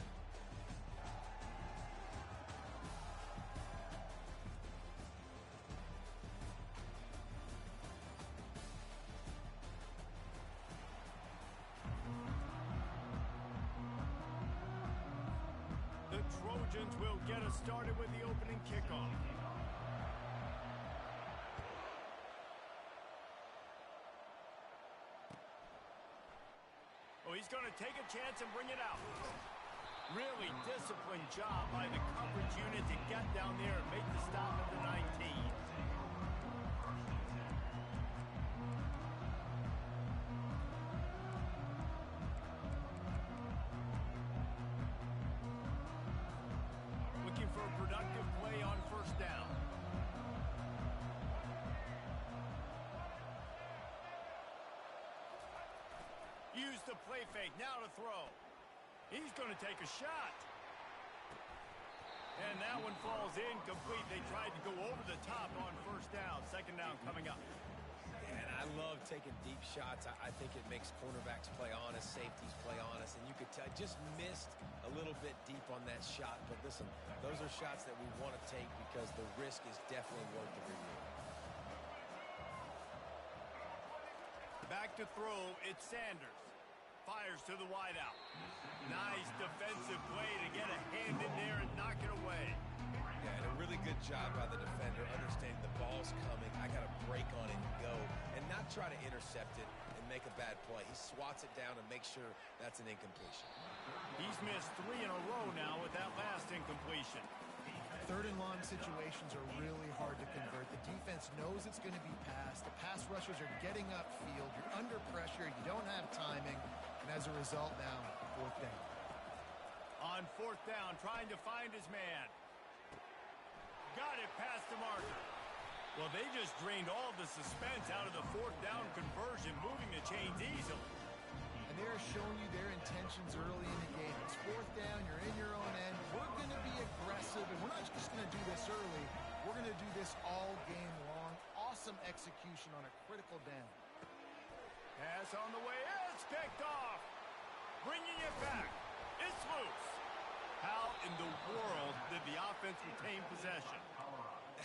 Speaker 1: The Trojans will get us started with the opening kickoff. Oh, he's going to take a chance and bring it out. Really disciplined job by the coverage unit to get down there and make the stop at the 19. Looking for a productive play on first down. Use the play fake, now to throw. He's going to take a shot. And that one falls incomplete. They tried to go over the top on first down. Second down coming up.
Speaker 3: And I love taking deep shots. I think it makes cornerbacks play honest, safeties play honest. And you could tell, just missed a little bit deep on that shot. But listen, those are shots that we want to take because the risk is definitely worth the reward.
Speaker 1: Back to throw, it's Sanders. Fires to the wideout. Nice defensive play to get a hand in there and knock it away.
Speaker 3: Yeah, and a really good job by the defender, understanding the ball's coming. I got to break on it and go, and not try to intercept it and make a bad play. He swats it down and makes sure that's an incompletion.
Speaker 1: He's missed 3 in a row now with that last incompletion.
Speaker 2: Third and long situations are really hard to convert. The defense knows it's going to be passed. The pass rushers are getting upfield. You're under pressure. You don't have timing. And as a result now, fourth down.
Speaker 1: On fourth down, trying to find his man. Got it past the marker. Well, they just drained all the suspense out of the fourth down conversion, moving the chains easily.
Speaker 2: And they're showing you their intentions early in the game. It's fourth down. You're in your own end. We're going to be aggressive, and we're not just going to do this early. We're going to do this all game long. Awesome execution on a critical down.
Speaker 1: Pass on the way. It's picked off. Bringing it back. It's loose. How in the world did the offense retain possession?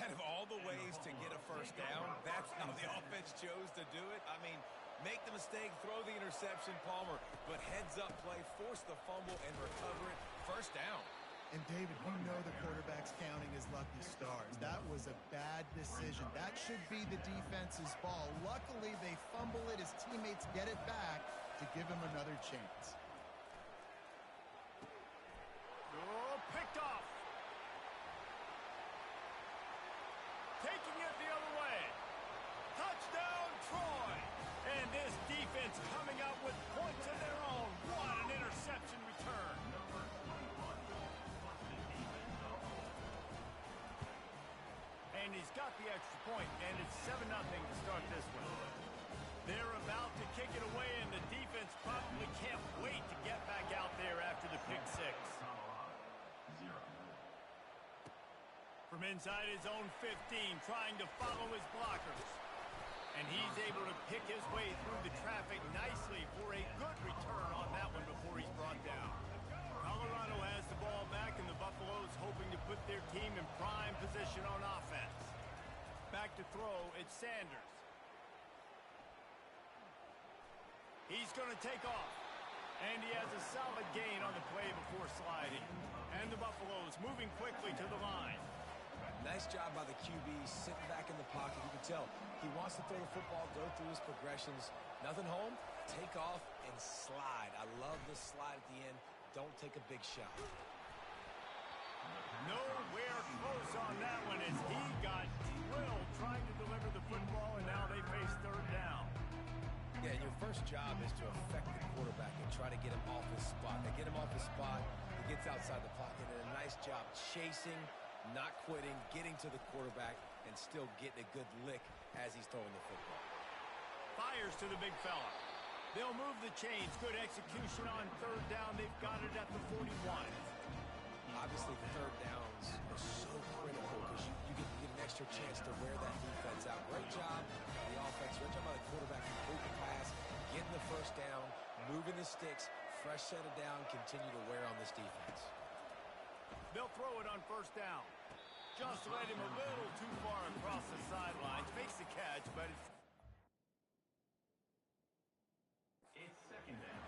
Speaker 3: Out of all the ways to get a first down, that's how the offense chose to do it. I mean, make the mistake, throw the interception, Palmer, but heads-up play, force the fumble, and recover it. First down.
Speaker 2: And, David, you know the quarterback's counting his lucky stars. That was a bad decision. That should be the defense's ball. Luckily, they fumble it. His teammates get it back to give him another chance.
Speaker 1: Oh, picked off. Taking it the other way. Touchdown, Troy. And this defense coming out with points of their own. What an interception return. And he's got the extra point, and it's 7-0 to start this one. They're about to kick it away, and the defense probably can't wait to get back out there after the pick six. From inside his own 15, trying to follow his blockers. And he's able to pick his way through the traffic nicely for a good return on that one before he's brought down. Colorado has the ball back, and the Buffaloes hoping to put their team in prime position on offense. Back to throw, it's Sanders. He's going to take off. And he has a solid gain on the play before sliding. And the Buffaloes moving quickly to the line.
Speaker 3: Nice job by the QB, sitting back in the pocket. You can tell he wants to throw the football, go through his progressions. Nothing home, take off and slide. I love the slide at the end. Don't take a big shot.
Speaker 1: Nowhere close on that one as he got drilled trying to deliver the football, and now they face third down.
Speaker 3: Yeah, your first job is to affect the quarterback and try to get him off his spot. They get him off his spot, he gets outside the pocket, and a nice job chasing, not quitting, getting to the quarterback, and still getting a good lick as he's throwing the football.
Speaker 1: Fires to the big fella. They'll move the chains. Good execution on third down. They've got it at the 41.
Speaker 3: Obviously, third downs are so critical because you get an extra chance to wear that defense out. Great job by the offense. Great job by the quarterback. Complete the pass, getting the first down, moving the sticks, fresh set of down, continue to wear on this defense.
Speaker 1: They'll throw it on first down. Just led him a little too far across the sidelines. Makes the catch, but
Speaker 4: It's second down.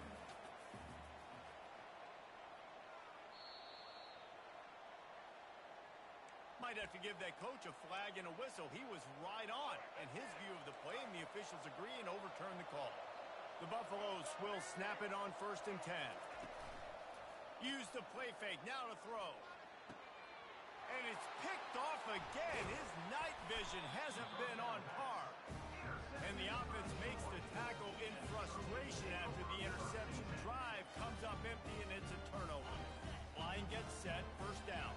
Speaker 1: might have to give that coach a flag and a whistle. He was right on in his view of the play, and the officials agree and overturn the call. The Buffaloes will snap it on 1st and 10. Use the play fake, now to throw. And it's picked off again. His night vision hasn't been on par. And the offense makes the tackle in frustration after the interception. Drive comes up empty, and it's a turnover. Line gets set, first down.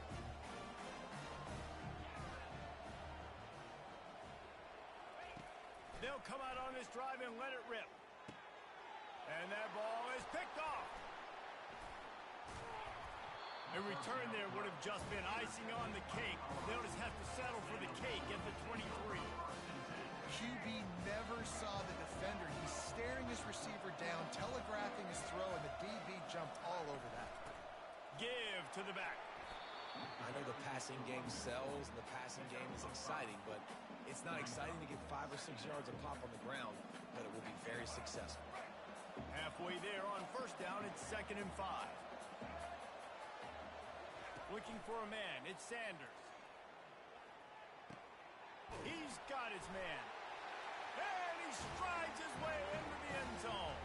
Speaker 1: They'll come out on this drive and let it rip. And that ball is picked off. A return there would have just been icing on the cake. They'll just have to settle for the cake at the 23.
Speaker 2: QB never saw the defender. He's staring his receiver down, telegraphing his throw, and the DB jumped all over that.
Speaker 1: Give to the back.
Speaker 3: I know the passing game sells and the passing game is exciting, but it's not exciting to get 5 or 6 yards a pop on the ground, but it will be very successful.
Speaker 1: Halfway there on first down, it's 2nd and 5. Looking for a man, it's Sanders. He's got his man. And he strides his way into the end zone.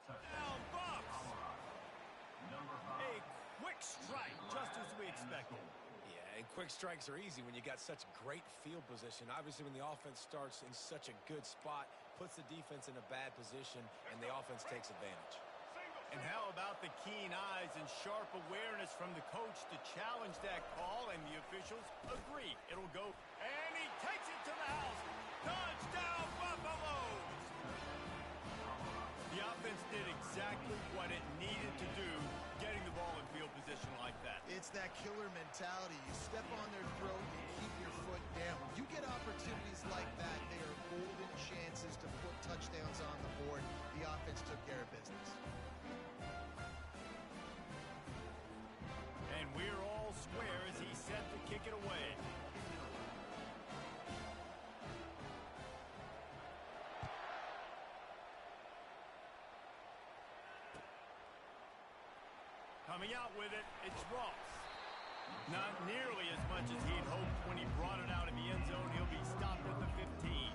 Speaker 1: Now Bucks. A quick strike, just as we expected.
Speaker 3: Yeah, and quick strikes are easy when you got such great field position. Obviously, when the offense starts in such a good spot, puts the defense in a bad position, and the offense takes advantage.
Speaker 1: And how about the keen eyes and sharp awareness from the coach to challenge that call, and the officials agree. It'll go, and he takes it to the house. Touchdown, Buffaloes! The offense did exactly what it needed to do, getting the ball in field position like that.
Speaker 2: It's that killer mentality. You step on their throat, you keep your foot down. When you get opportunities like that, they are golden chances to put touchdowns on the board. The offense took care of business.
Speaker 1: And we're all square as he set to kick it away. Coming out with it, it's Ross. Not nearly as much as he'd hoped when he brought it out of the end zone. He'll be stopped at the 15.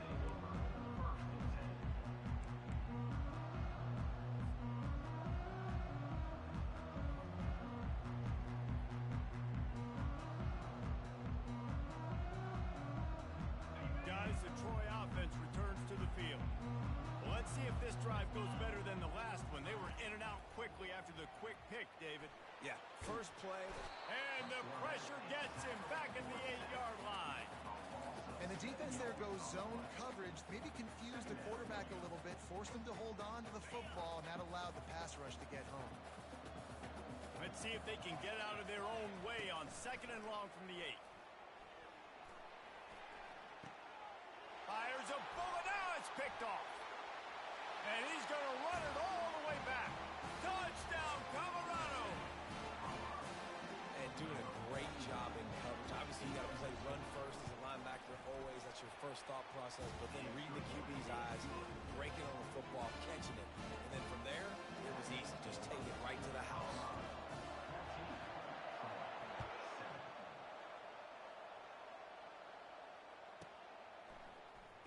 Speaker 1: Guys, the Troy offense returns to the field. Well, let's see if this drive goes better than the last one. They were in and out quickly after the quick pick, David.
Speaker 3: Yeah, first play.
Speaker 1: And the pressure gets him back at the 8-yard line.
Speaker 2: And the defense there goes zone coverage, maybe confused the quarterback a little bit, forced him to hold on to the football, and that allowed the pass rush to get home.
Speaker 1: Let's see if they can get out of their own way on 2nd and long from the 8. Fires a bullet. Now it's picked off. And he's going to run it all the way back. Touchdown, Colorado.
Speaker 3: And doing a great job in coverage. Obviously, you got to play run first as a linebacker always. That's your first thought process. But then reading the QB's eyes, breaking on the football, catching it. And then from there, it was easy. Just take it right to the house.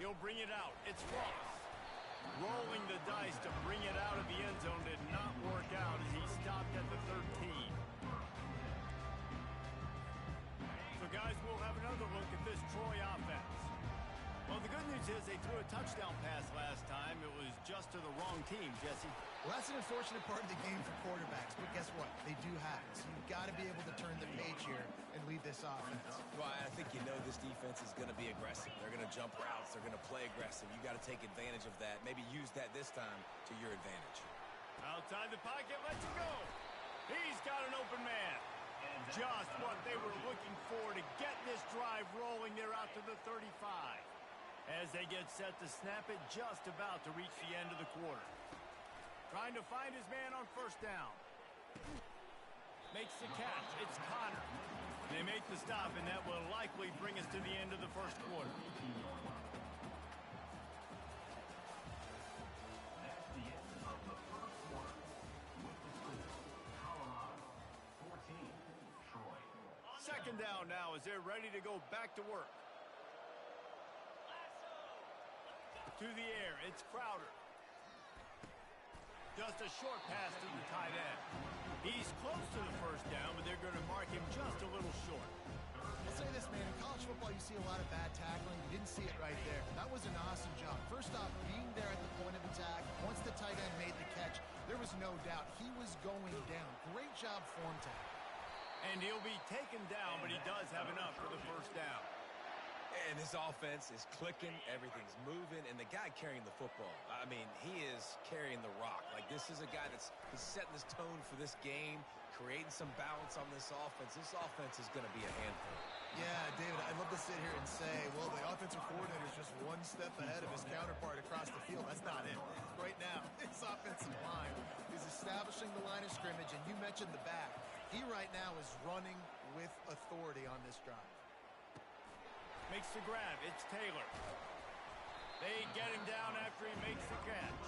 Speaker 1: He'll bring it out. It's Ross. Rolling the dice to bring it out of the end zone did not work out as he look at this Troy offense. Well, the good news is they threw a touchdown pass last time. It was just to the wrong team, Jesse.
Speaker 2: Well, that's an unfortunate part of the game for quarterbacks, but guess what? They do have it. So you've got to be able to turn the page here and lead this offense.
Speaker 3: Well, I think you know this defense is going to be aggressive. They're going to jump routes. They're going to play aggressive. You got to take advantage of that. Maybe use that this time to your advantage.
Speaker 1: Outside the pocket, lets it go. He's got an open man. Just what they were looking for to get this drive rolling. They're out to the 35. As they get set to snap it, just about to reach the end of the quarter. Trying to find his man on first down. Makes the catch. It's Connor. They make the stop, and that will likely bring us to the end of the first quarter.
Speaker 4: That's the end of the first quarter. With the score, Colorado 14, Troy.
Speaker 1: Second down now as they're ready to go back to work. To the air, it's Crowder. Just a short pass to the tight end. He's close to the first down, but they're going to mark him just a little short.
Speaker 2: I'll say this, man. In college football, you see a lot of bad tackling. You didn't see it right there. That was an awesome job. First off, being there at the point of attack. Once the tight end made the catch, there was no doubt he was going down. Great job form tackle.
Speaker 1: And he'll be taken down, but he does have enough for the first down.
Speaker 3: And this offense is clicking, everything's moving, and the guy carrying the football, I mean, he is carrying the rock. Like, this is a guy he's setting this tone for this game, creating some balance on this offense. This offense is going to be a handful.
Speaker 2: Yeah, David, I'd love to sit here and say, well, the offensive coordinator is just one step ahead of his counterpart across the field. That's not it. Right now, his offensive line is establishing the line of scrimmage, and you mentioned the back. He right now is running with authority on this drive.
Speaker 1: Makes the grab. It's Taylor. They get him down after he makes the catch.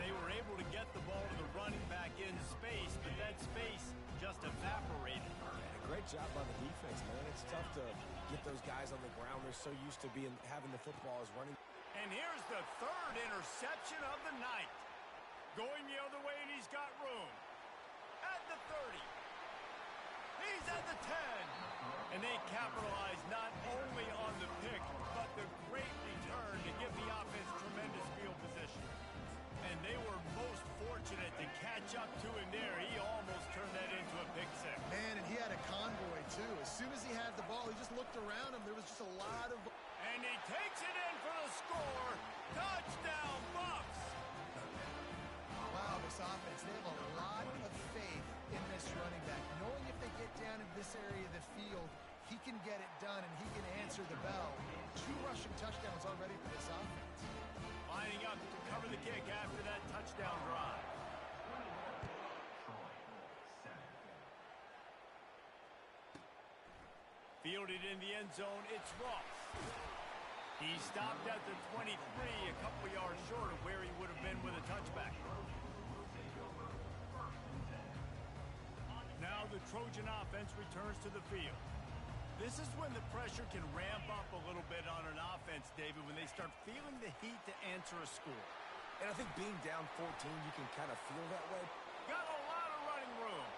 Speaker 1: They were able to get the ball to the running back in space, but that space just evaporated.
Speaker 3: And a great job by the defense, man. It's tough to get those guys on the ground. They're so used to having the football as running.
Speaker 1: And here's the third interception of the night. Going the other way, and he's got room. At the 30. He's at the 10. And they capitalize not only on the pick, but the great return to give the offense tremendous field position. And they were most fortunate to catch up to him there. He almost turned that into a pick six.
Speaker 2: Man, and he had a convoy, too. As soon as he had the ball, he just looked around him. There was just a lot of...
Speaker 1: And he takes it in for the score. Touchdown, Bucks!
Speaker 2: Wow, this offense, they have a lot of faith in this running back. Knowing if they get down in this area of the field, he can get it done and he can answer the bell. 2 rushing touchdowns already for this offense.
Speaker 1: Lining up to cover the kick after that touchdown drive. Fielded in the end zone, it's Ross. He stopped at the 23, a couple yards short of where he would have been with a touchback. Now the Trojan offense returns to the field. This is when the pressure can ramp up a little bit on an offense, David, when they start feeling the heat to answer a score.
Speaker 3: And I think being down 14, you can kind of feel that way.
Speaker 1: Got a lot of running room.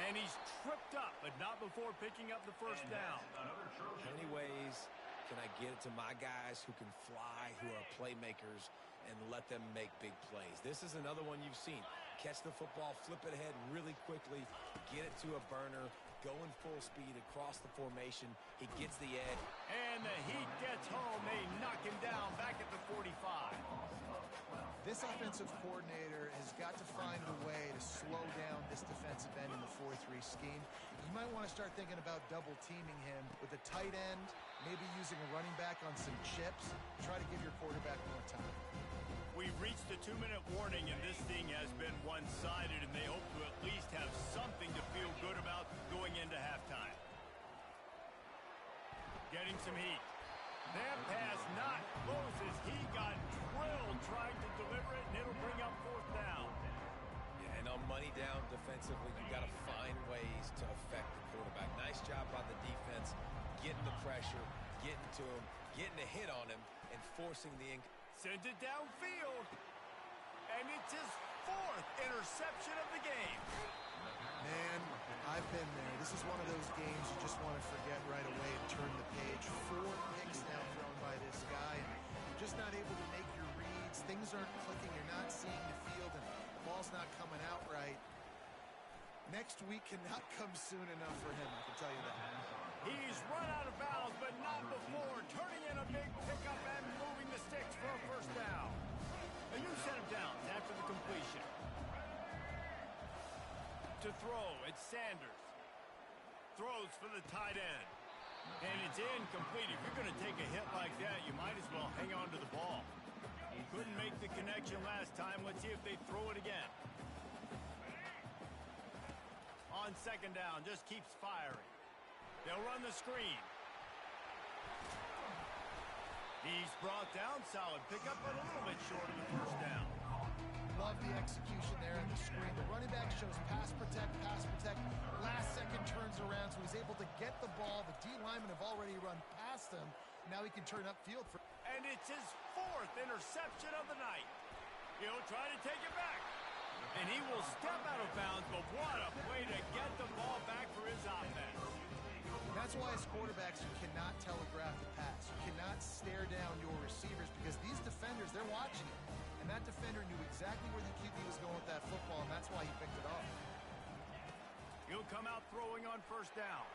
Speaker 1: And he's tripped up, but not before picking up the first down.
Speaker 3: How many ways can I get it to my guys who can fly, who are playmakers, and let them make big plays? This is another one you've seen. Catch the football, flip it ahead really quickly, get it to a burner, going full speed across the formation. He gets the edge.
Speaker 1: And the Heat gets home. They knock him down back at the 45.
Speaker 2: This offensive coordinator has got to find a way to slow down this defensive end in the 4-3 scheme. You might want to start thinking about double teaming him with a tight end, maybe using a running back on some chips. Try to give your quarterback more time.
Speaker 1: We've reached the 2-minute warning, and this thing has been one-sided, and they hope to at least have something to feel good about going into halftime. Getting some heat. That pass not close as he got drilled trying to deliver it, and it'll bring up fourth down.
Speaker 3: Yeah, and on money down defensively, you've got to find ways to affect the quarterback. Nice job by the defense, getting the pressure, getting to him, getting a hit on him, and forcing the
Speaker 1: Sends it downfield. And it's his 4th interception of the game.
Speaker 2: Man, I've been there. This is one of those games you just want to forget right away and turn the page. 4 picks now thrown by this guy, and you're just not able to make your reads. Things aren't clicking. You're not seeing the field, and the ball's not coming out right. Next week cannot come soon enough for him, I can tell you that.
Speaker 1: He's run out of bounds, but not before. Turning in a big pickup and moving the sticks for a first down. A new set of downs after the completion. To throw, it's Sanders. Throws for the tight end. And it's incomplete. If you're going to take a hit like that, you might as well hang on to the ball. Couldn't make the connection last time. Let's see if they throw it again. On second down, just keeps firing. They'll run the screen. He's brought down. Solid pickup, but a little bit short of the first down.
Speaker 2: Love the execution there in the screen. The running back shows pass protect, pass protect. Last second turns around, so he's able to get the ball. The D linemen have already run past him. Now he can turn upfield for...
Speaker 1: And it's his 4th interception of the night. He'll try to take it back. And he will step out of bounds, but what a way to get the ball back for his offense.
Speaker 2: That's why as quarterbacks, you cannot telegraph the pass. You cannot stare down your receivers because these defenders, they're watching it. And that defender knew exactly where the QB was going with that football, and that's why he picked it off.
Speaker 1: He'll come out throwing on first down.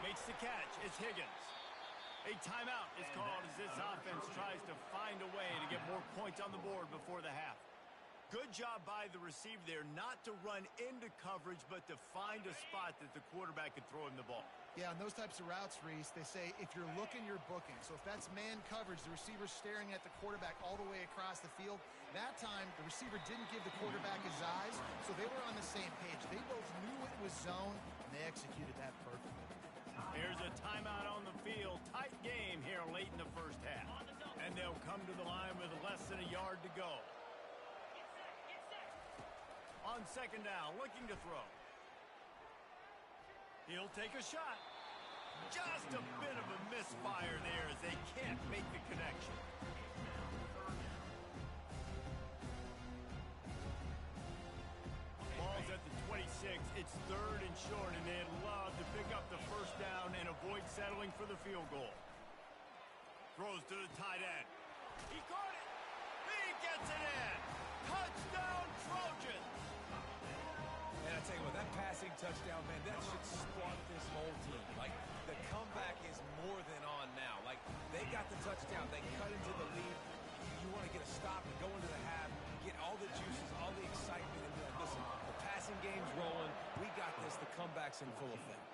Speaker 1: Makes the catch. It's Higgins. A timeout is called as this offense tries to find a way to get more points on the board before the half. Good job by the receiver there not to run into coverage, but to find a spot that the quarterback could throw him the ball.
Speaker 2: Yeah, on those types of routes, Reese, they say if you're looking, you're booking. So if that's man coverage, the receiver's staring at the quarterback all the way across the field. That time, the receiver didn't give the quarterback his eyes, so they were on the same page. They both knew it was zone, and they executed that perfectly.
Speaker 1: Here's a timeout on the field. Tight game here late in the first half. And they'll come to the line with less than a yard to go. On second down, looking to throw. He'll take a shot. Just a bit of a misfire there as they can't make the connection. Ball's at the 26. It's 3rd and short, and they'd love to pick up the first down and avoid settling for the field goal. Throws to the tight end. He caught it. He gets it in. Touchdown, Trojans.
Speaker 3: And I tell you what, that passing touchdown, man, that should spark this whole team. Like, the comeback is more than on now. Like, they got the touchdown. They cut into the lead. You want to get a stop and go into the half, get all the juices, all the excitement, and be like, listen, the passing game's rolling. We got this. The comeback's in full effect.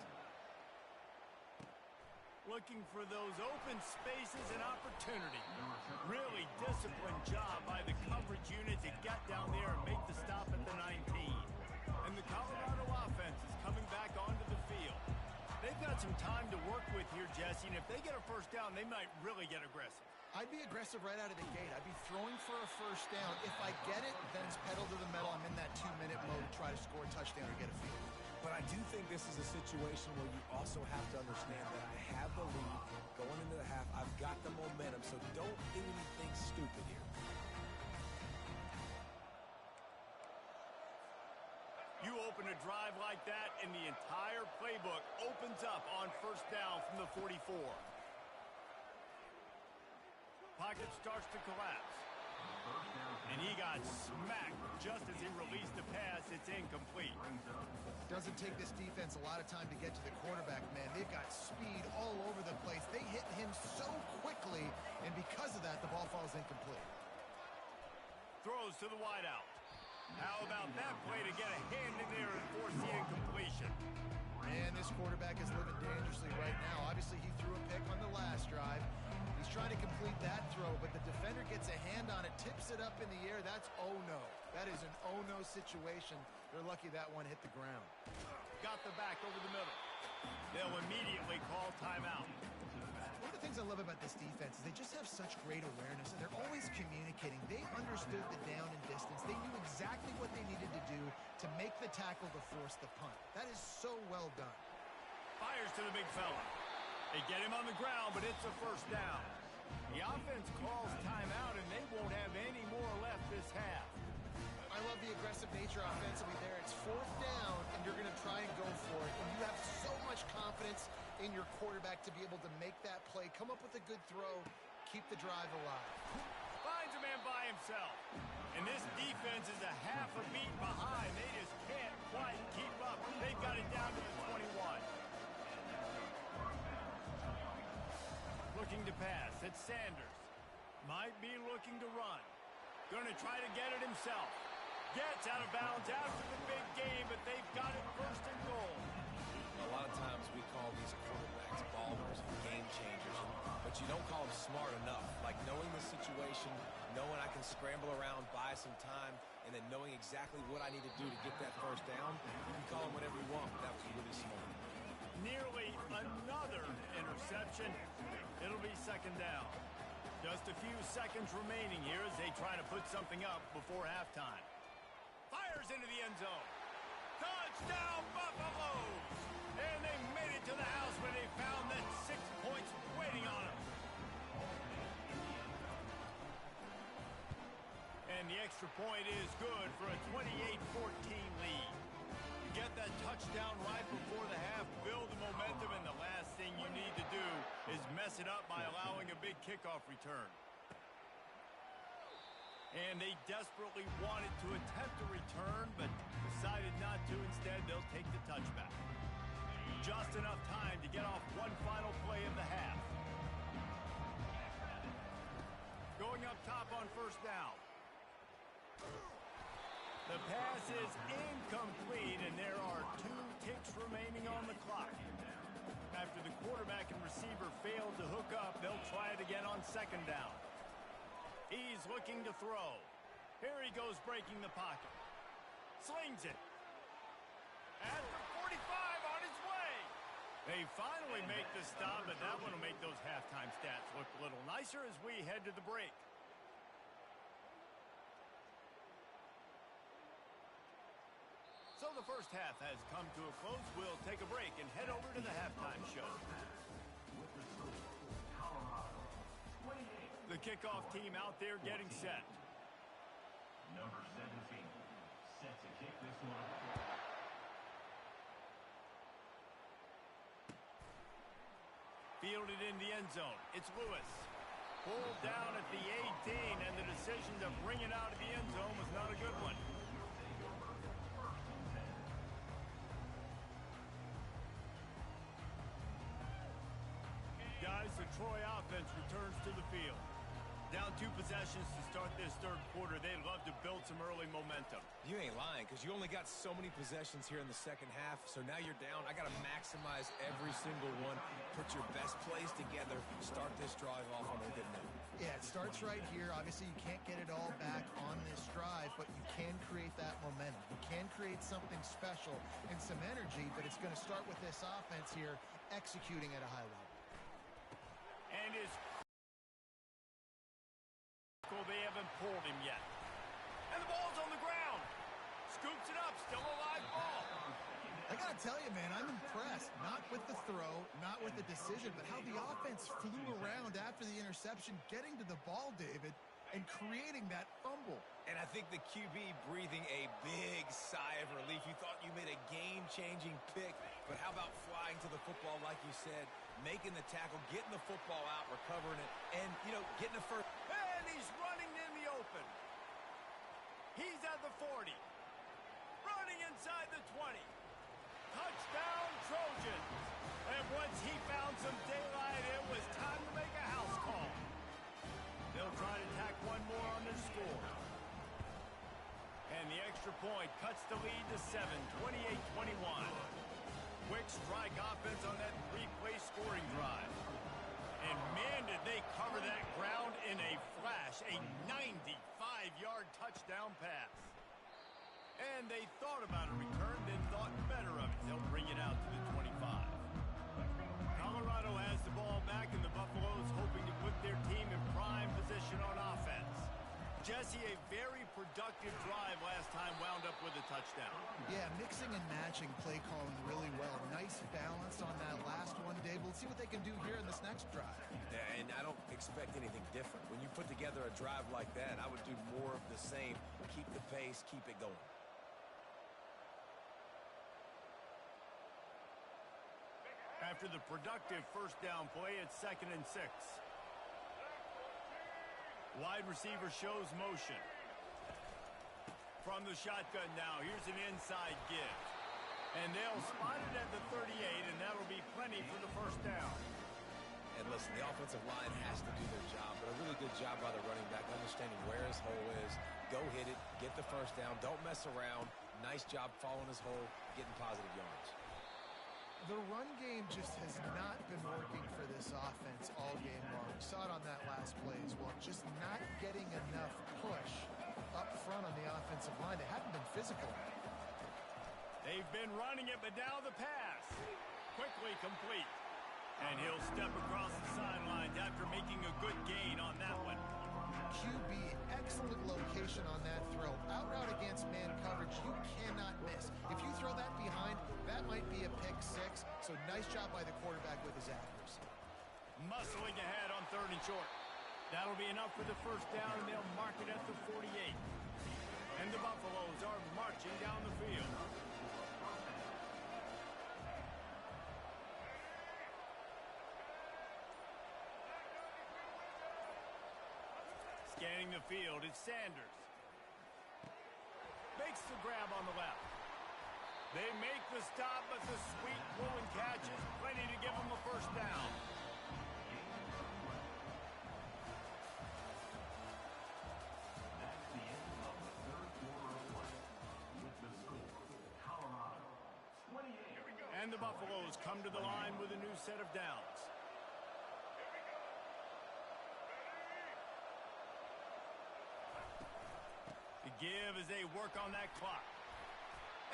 Speaker 1: Looking for those open spaces and opportunity. Really disciplined job by the coverage unit to get down there and make the stop at the 19. And the Colorado offense is coming back onto the field. They've got some time to work with here, Jesse, and if they get a first down, they might really get aggressive.
Speaker 2: I'd be aggressive right out of the gate. I'd be throwing for a first down. If I get it, then it's pedal to the metal. I'm in that 2-minute mode to try to score a touchdown or get a field.
Speaker 3: But I do think this is a situation where you also have to understand that I have the lead going into the half. I've got the momentum, so don't do anything stupid here.
Speaker 1: You open a drive like that, and the entire playbook opens up on first down from the 44. Pocket starts to collapse. And he got smacked just as he released the pass. It's incomplete.
Speaker 2: Doesn't take this defense a lot of time to get to the quarterback, man. They've got speed all over the place. They hit him so quickly, and because of that, the ball falls incomplete.
Speaker 1: Throws to the wideout. How about that play to get a hand in there and force the incompletion?
Speaker 2: Man, this quarterback is living dangerously right now. Obviously, he threw a pick on the last drive. He's trying to complete that throw, but the defender gets a hand on it, tips it up in the air. That's oh-no. That is an oh-no situation. They're lucky that one hit the ground.
Speaker 1: Got the back over the middle. They'll immediately call timeout.
Speaker 2: One of the things I love about this defense is they just have such great awareness, and they're always communicating. They understood the down and distance. They knew exactly what they needed to do to make the tackle to force the punt. That is so well done.
Speaker 1: Fires to the big fella. They get him on the ground, but it's a first down. The offense calls timeout, and they won't have any more left this half.
Speaker 2: I love the aggressive nature nature offensively there. It's fourth down, and you're going to try and go for it. And you have so much confidence in your quarterback to be able to make that play, come up with a good throw, keep the drive alive.
Speaker 1: Finds a man by himself. And this defense is a half a beat behind. They just can't quite keep up. They've got it down to the 21. Looking to pass. It's Sanders. Might be looking to run. Going to try to get it himself. Gets out of bounds after the big game, but they've got it first and goal.
Speaker 3: A lot of times we call these quarterbacks ballers and game changers, but you don't call them smart enough. Like knowing the situation, knowing I can scramble around, buy some time, and then knowing exactly what I need to do to get that first down. You can call them whatever you want, but that was really smart.
Speaker 1: Nearly another interception. It'll be second down. Just a few seconds remaining here as they try to put something up before halftime. Fires into the end zone. Touchdown, Buffaloes! And they made it to the house when they found that 6 points waiting on them. And the extra point is good for a 28-14 lead. You get that touchdown right before the half, build the momentum, and the last thing you need to do is mess it up by allowing a big kickoff return. And they desperately wanted to attempt a return, but decided not to. Instead, they'll take the touchback. Just enough time to get off one final play of the half. Going up top on first down. The pass is incomplete, and there are 2 ticks remaining on the clock. After the quarterback and receiver failed to hook up, they'll try it again on second down. He's looking to throw. Here he goes breaking the pocket. Slings it. At the 45 on his way. They finally make the stop, but that one will make those halftime stats look a little nicer as we head to the break. So the first half has come to a close. We'll take a break and head over to the halftime show. The kickoff team out there getting set.
Speaker 4: Number 17, set to kick this one off.
Speaker 1: Fielded in the end zone. It's Lewis. Pulled down at the 18, and the decision to bring it out of the end zone was not a good one. Guys, the Troy offense returns to the field. Down 2 possessions to start this third quarter. They'd love to build some early momentum.
Speaker 3: You ain't lying, because you only got so many possessions here in the second half, so now you're down. I got to maximize every single one, put your best plays together, start this drive off on a good note.
Speaker 2: Yeah, it starts right here. Obviously, you can't get it all back on this drive, but you can create that momentum. You can create something special and some energy, but it's going to start with this offense here executing at a high level.
Speaker 1: And his they haven't pulled him yet. And the ball's on the ground. Scoops it up, still a live ball.
Speaker 2: I got to tell you, man, I'm impressed. Not with the throw, not with the decision, but how the offense flew around after the interception, getting to the ball, David, and creating that fumble.
Speaker 3: And I think the QB breathing a big sigh of relief. You thought you made a game-changing pick, but how about flying to the football, like you said, making the tackle, getting the football out, recovering it, and, getting the first.
Speaker 1: And he's running in the open. He's at the 40. Running inside the 20. Touchdown, Trojans. And once he found some daylight, it was time to make a house call. They'll try to tack one more on their score. And the extra point cuts the lead to 7, 28-21. Quick strike offense on that 3-play scoring drive. And man, did they cover that ground in a flash. A 95-yard touchdown pass. And they thought about a return, then thought better of it. They'll bring it out to the 25. Colorado has the ball back, and the Buffaloes hoping to put their team in prime position on offense. Jesse, a very productive drive last time wound up with a touchdown.
Speaker 2: Yeah, mixing and matching play calling really well. Nice balance on that last one, Dave. We'll see what they can do here in this next drive.
Speaker 3: Yeah, and I don't expect anything different. When you put together a drive like that, I would do more of the same. Keep the pace, keep it going.
Speaker 1: After the productive first down play, it's 2nd and 6. Wide receiver shows motion. From the shotgun now, here's an inside give. And they'll spot it at the 38, and that'll be plenty for the first down.
Speaker 3: And listen, the offensive line has to do their job, but a really good job by the running back, understanding where his hole is. Go hit it, get the first down, don't mess around. Nice job following his hole, getting positive yards.
Speaker 2: The run game just has not been working for this offense all game long. We saw it on that last play as well. Just not getting enough push up front on the offensive line. They haven't been physical.
Speaker 1: They've been running it, but now the pass. Quickly complete. And he'll step across the sidelines after making a good gain on that one.
Speaker 2: QB, excellent location on that throw. Out route against man coverage, you cannot miss. If you throw that behind, that might be a pick six. So nice job by the quarterback with his accuracy.
Speaker 1: Muscling ahead on 3rd and short. That'll be enough for the first down, and they'll mark it at the 48. And the Buffaloes are marching down the field. Scanning the field, it's Sanders. Makes the grab on the left. They make the stop, but the sweet throw and catch is plenty to give them a first down.
Speaker 4: That's the end of the third quarter of play. With the score, Colorado 28.
Speaker 1: And the Buffaloes come to the line with a new set of downs. The give as they work on that clock.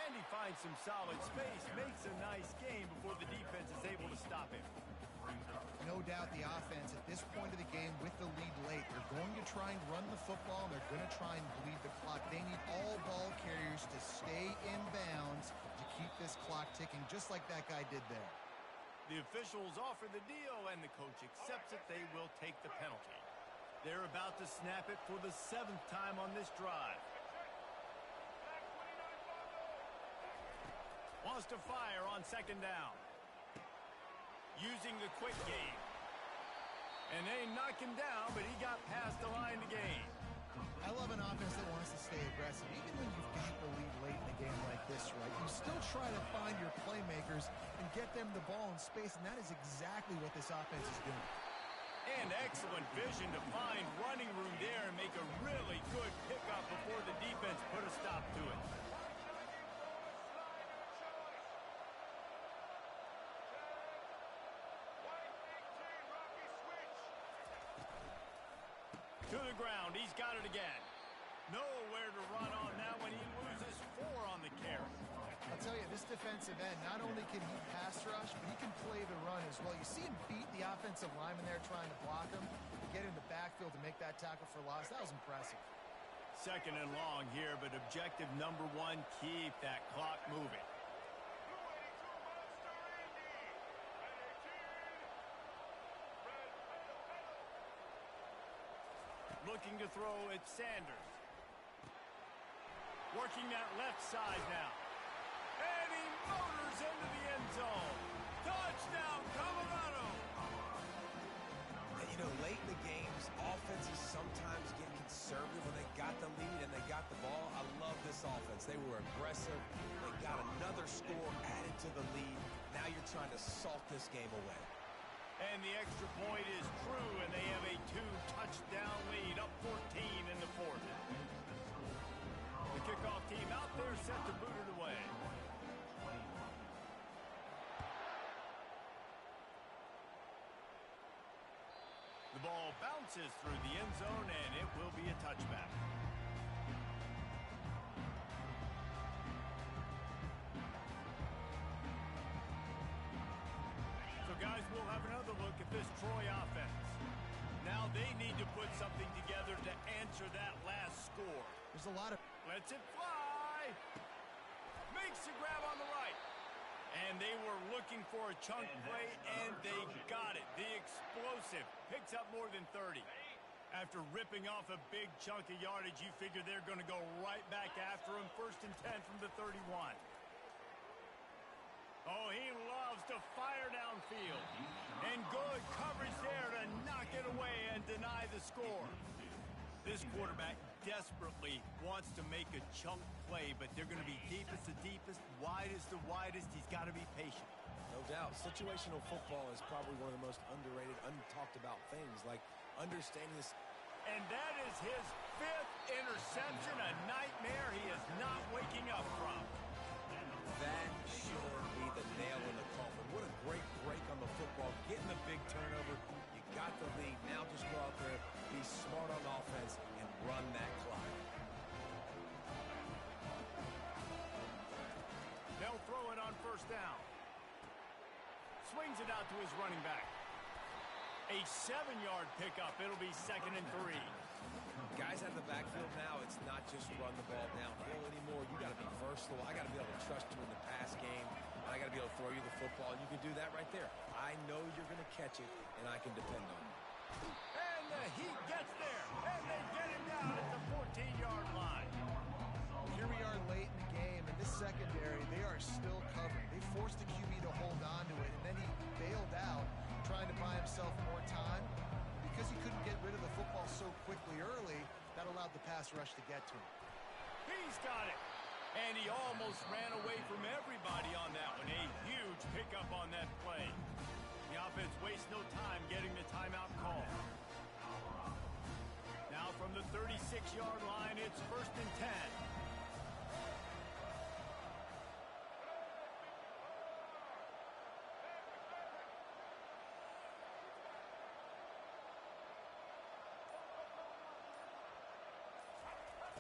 Speaker 1: And he finds some solid space, makes a nice game before the defense is able to stop him.
Speaker 2: No doubt the offense at this point of the game with the lead late, they're going to try and run the football, and they're going to try and bleed the clock. They need all ball carriers to stay in bounds to keep this clock ticking, just like that guy did there.
Speaker 1: The officials offer the deal, and the coach accepts it. They will take the penalty. They're about to snap it for the 7th time on this drive. Wants to fire on 2nd down. Using the quick game. And they knock him down, but he got past the line to gain.
Speaker 2: I love an offense that wants to stay aggressive. Even when you've got the lead late in a game like this, right, you still try to find your playmakers and get them the ball in space, and that is exactly what this offense is doing.
Speaker 1: And excellent vision to find running room there and make a really good pickup before the defense put a stop to it. To the ground, he's got it again. Nowhere to run on that when he loses 4 on the carry.
Speaker 2: I'll tell you, this defensive end, not only can he pass rush, but he can play the run as well. You see him beat the offensive lineman there trying to block him, get in the backfield to make that tackle for loss. That was impressive.
Speaker 1: 2nd and long here, but objective number 1, keep that clock moving. Looking to throw at Sanders. Working that left side now. And he motors into the end zone. Touchdown, Colorado!
Speaker 3: And you know, late in the games, offenses sometimes get conservative when they got the lead and they got the ball. I love this offense. They were aggressive. They got another score added to the lead. Now you're trying to salt this game away.
Speaker 1: And the extra point is true, and they have a 2-touchdown lead, up 14 in the 4th. The kickoff team out there set to boot it away. The ball bounces through the end zone, and it will be a touchback. So, guys, we'll have another look at this Troy offense. Now they need to put something together to answer that last score.
Speaker 2: There's a lot of...
Speaker 1: Lets it fly. Makes the grab on the right. And they were looking for a chunk play, and they got it. The explosive picks up more than 30. After ripping off a big chunk of yardage, you figure they're going to go right back after him. 1st and 10 from the 31. Oh, he loves to fire downfield. And good coverage there to knock it away and deny the score. This quarterback desperately wants to make a chunk play, but they're going to be deepest to deepest, widest to widest. He's got to be patient.
Speaker 3: No doubt. Situational football is probably one of the most underrated, untalked about things, like understanding this.
Speaker 1: And that is his 5th interception, a nightmare he is not waking up from.
Speaker 3: That should be the nail in the coffin. What a great break on the football. Getting the big turnover. You got the lead. Now just go out there, be smart on offense, and run that clock.
Speaker 1: They'll throw it on first down. Swings it out to his running back. A 7-yard pickup. It'll be 2nd and 3.
Speaker 3: Guys out of the backfield now, it's not just run the ball downhill anymore. You got to be versatile. I got to be able to trust you in the pass game. And I got to be able to throw you the football, and you can do that right there. I know you're going to catch it, and I can depend on you.
Speaker 1: And the Heat gets there, and they get him down at the 14-yard line.
Speaker 2: Here we are late in the game, and this secondary, they are still covering. They forced the QB to hold on to it, and then he bailed out, trying to buy himself more time. Because he couldn't get rid of the football so quickly early, that allowed the pass rush to get to him.
Speaker 1: He's got it. And he almost ran away from everybody on that one. A huge pickup on that play. The offense wastes no time getting the timeout call. Now from the 36-yard line, it's 1st and 10.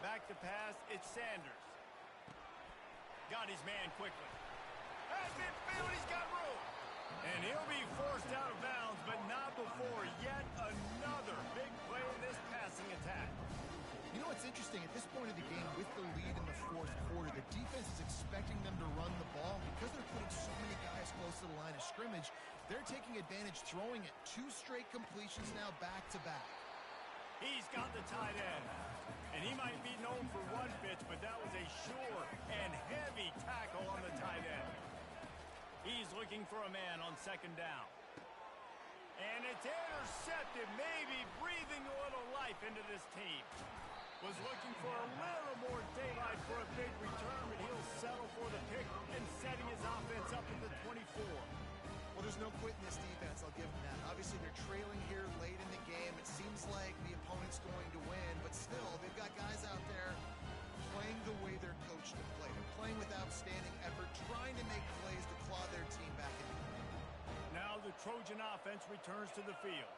Speaker 1: Back to pass, it's Sanders. Got his man quickly. At midfield, he's got room. And he'll be forced out of bounds, but not before yet another big play in this passing attack.
Speaker 2: You know what's interesting? At this point of the game, with the lead in the 4th quarter, the defense is expecting them to run the ball. Because they're putting so many guys close to the line of scrimmage, they're taking advantage, throwing it. 2 straight completions now back-to-back.
Speaker 1: He's got the tight end. And he might be known for one pitch, but that was a sure and heavy tackle on the tight end. He's looking for a man on 2nd down. And it's intercepted, maybe breathing a little life into this team. Was looking for a little more daylight for a big return, but he'll settle for the pick and setting his offense up at the 24.
Speaker 2: Well, there's no quitting this defense, I'll give them that. Obviously, they're trailing here late in the game. It seems like the opponent's going to win, but still, they've got guys out there playing the way they're coached to play. They're playing with outstanding effort, trying to make plays to claw their team back in the game.
Speaker 1: Now the Trojan offense returns to the field.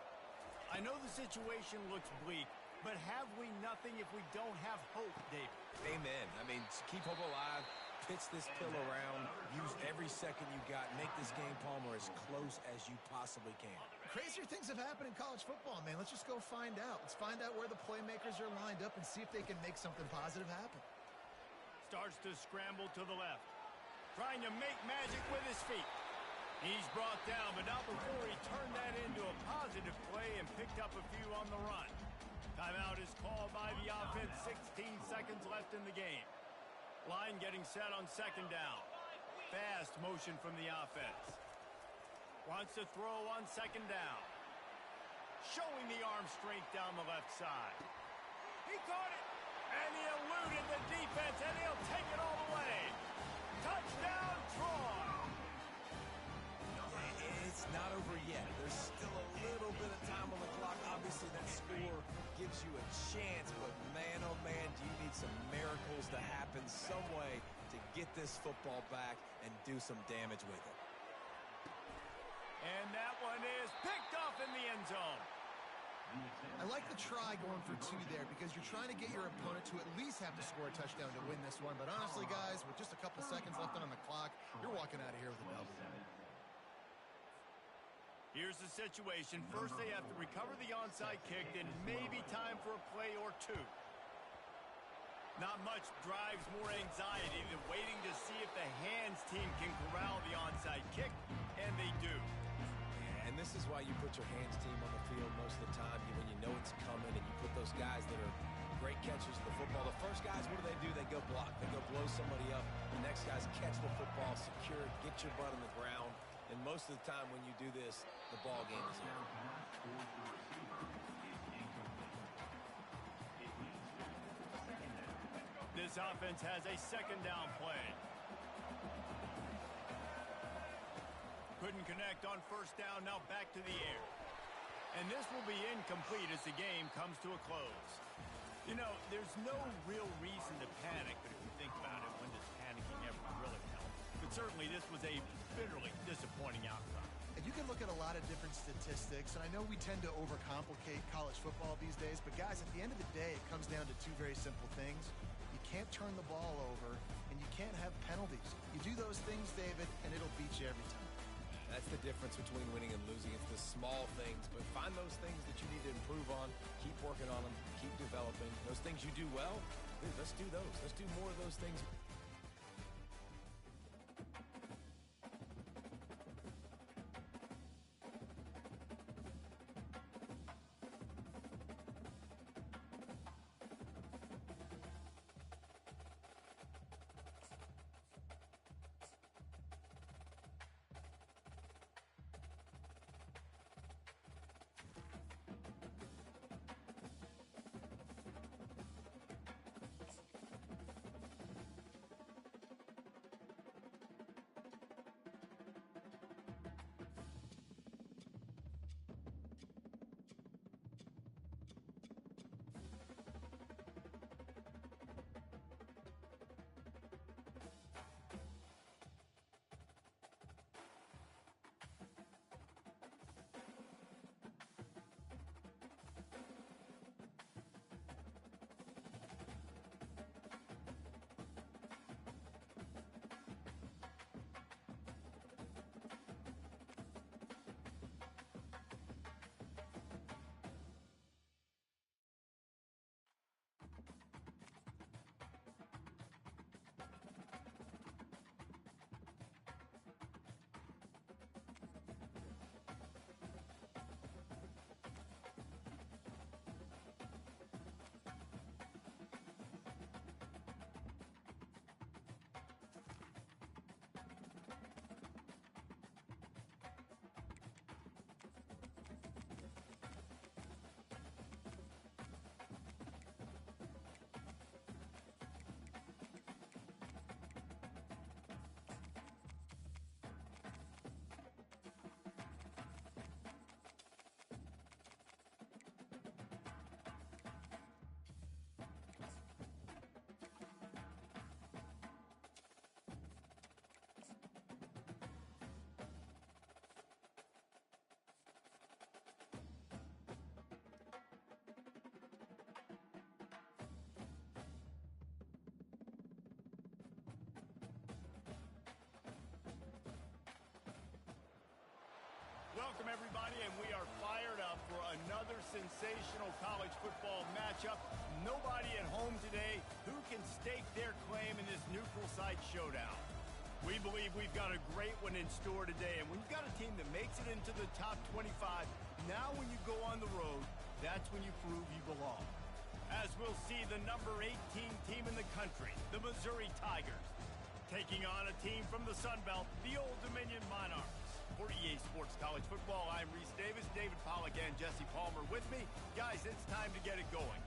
Speaker 1: I know the situation looks bleak, but have we nothing if we don't have hope, David?
Speaker 3: Amen. I mean, keep hope alive. Pitch this pill around. Use every second you got. Make this game, Palmer, as close as you possibly can.
Speaker 2: Crazier things have happened in college football, man. Let's just go find out. Let's find out where the playmakers are lined up and see if they can make something positive happen.
Speaker 1: Starts to scramble to the left. Trying to make magic with his feet. He's brought down, but not before he turned that into a positive play and picked up a few on the run. Timeout is called by the offense. 16 seconds left in the game. Line getting set on 2nd down. Fast motion from the offense. Wants to throw on 2nd down. Showing the arm strength down the left side. He caught it. And he eluded the defense, and he'll take it all the way. Touchdown, Troy.
Speaker 3: It's not over yet. There's still a little bit of time on the clock. Obviously, that score gives you a chance, but man, oh man, do you need some miracles to happen some way to get this football back and do some damage with it.
Speaker 1: And that one is picked off in the end zone.
Speaker 2: I like the try going for 2 there because you're trying to get your opponent to at least have to score a touchdown to win this one. But honestly, guys, with just a couple seconds left on the clock, you're walking out of here with a double.
Speaker 1: Here's the situation. First, they have to recover the onside kick, then maybe time for a play or 2. Not much drives more anxiety than waiting to see if the hands team can corral the onside kick, and they do.
Speaker 3: Yeah, and this is why you put your hands team on the field most of the time when you know it's coming, and you put those guys that are great catchers of the football. The first guys, what do? They they go block. They go blow somebody up. The next guy's catch the football, secure it, get your butt on the ground. And most of the time when you do this, the ball game is over.
Speaker 1: This offense has a second down play. Couldn't connect on first down, now back to the air. And this will be incomplete as the game comes to a close. You know, there's no real reason to panic, but if you think about it, when does panicking ever really help? But certainly this was a bitterly disappointing outcome.
Speaker 2: And you can look at a lot of different statistics, and I know we tend to overcomplicate college football these days, but guys, at the end of the day, it comes down to two very simple things. You can't turn the ball over, and you can't have penalties. You do those things, David, and it'll beat you every time.
Speaker 3: That's the difference between winning and losing. It's the small things, but find those things that you need to improve on. Keep working on them. Keep developing. Those things you do well, dude, let's do those. Let's do more of those things.
Speaker 1: Welcome, everybody, and we are fired up for another sensational college football matchup. Nobody at home today who can stake their claim in this neutral site showdown. We believe we've got a great one in store today, and when you've got a team that makes it into the top 25, now when you go on the road, that's when you prove you belong. As we'll see the number 18 team in the country, the Missouri Tigers, taking on a team from the Sun Belt, the Old Dominion Monarchs. For EA Sports College Football, I'm Reese Davis, David Pollack, and Jesse Palmer with me. Guys, it's time to get it going.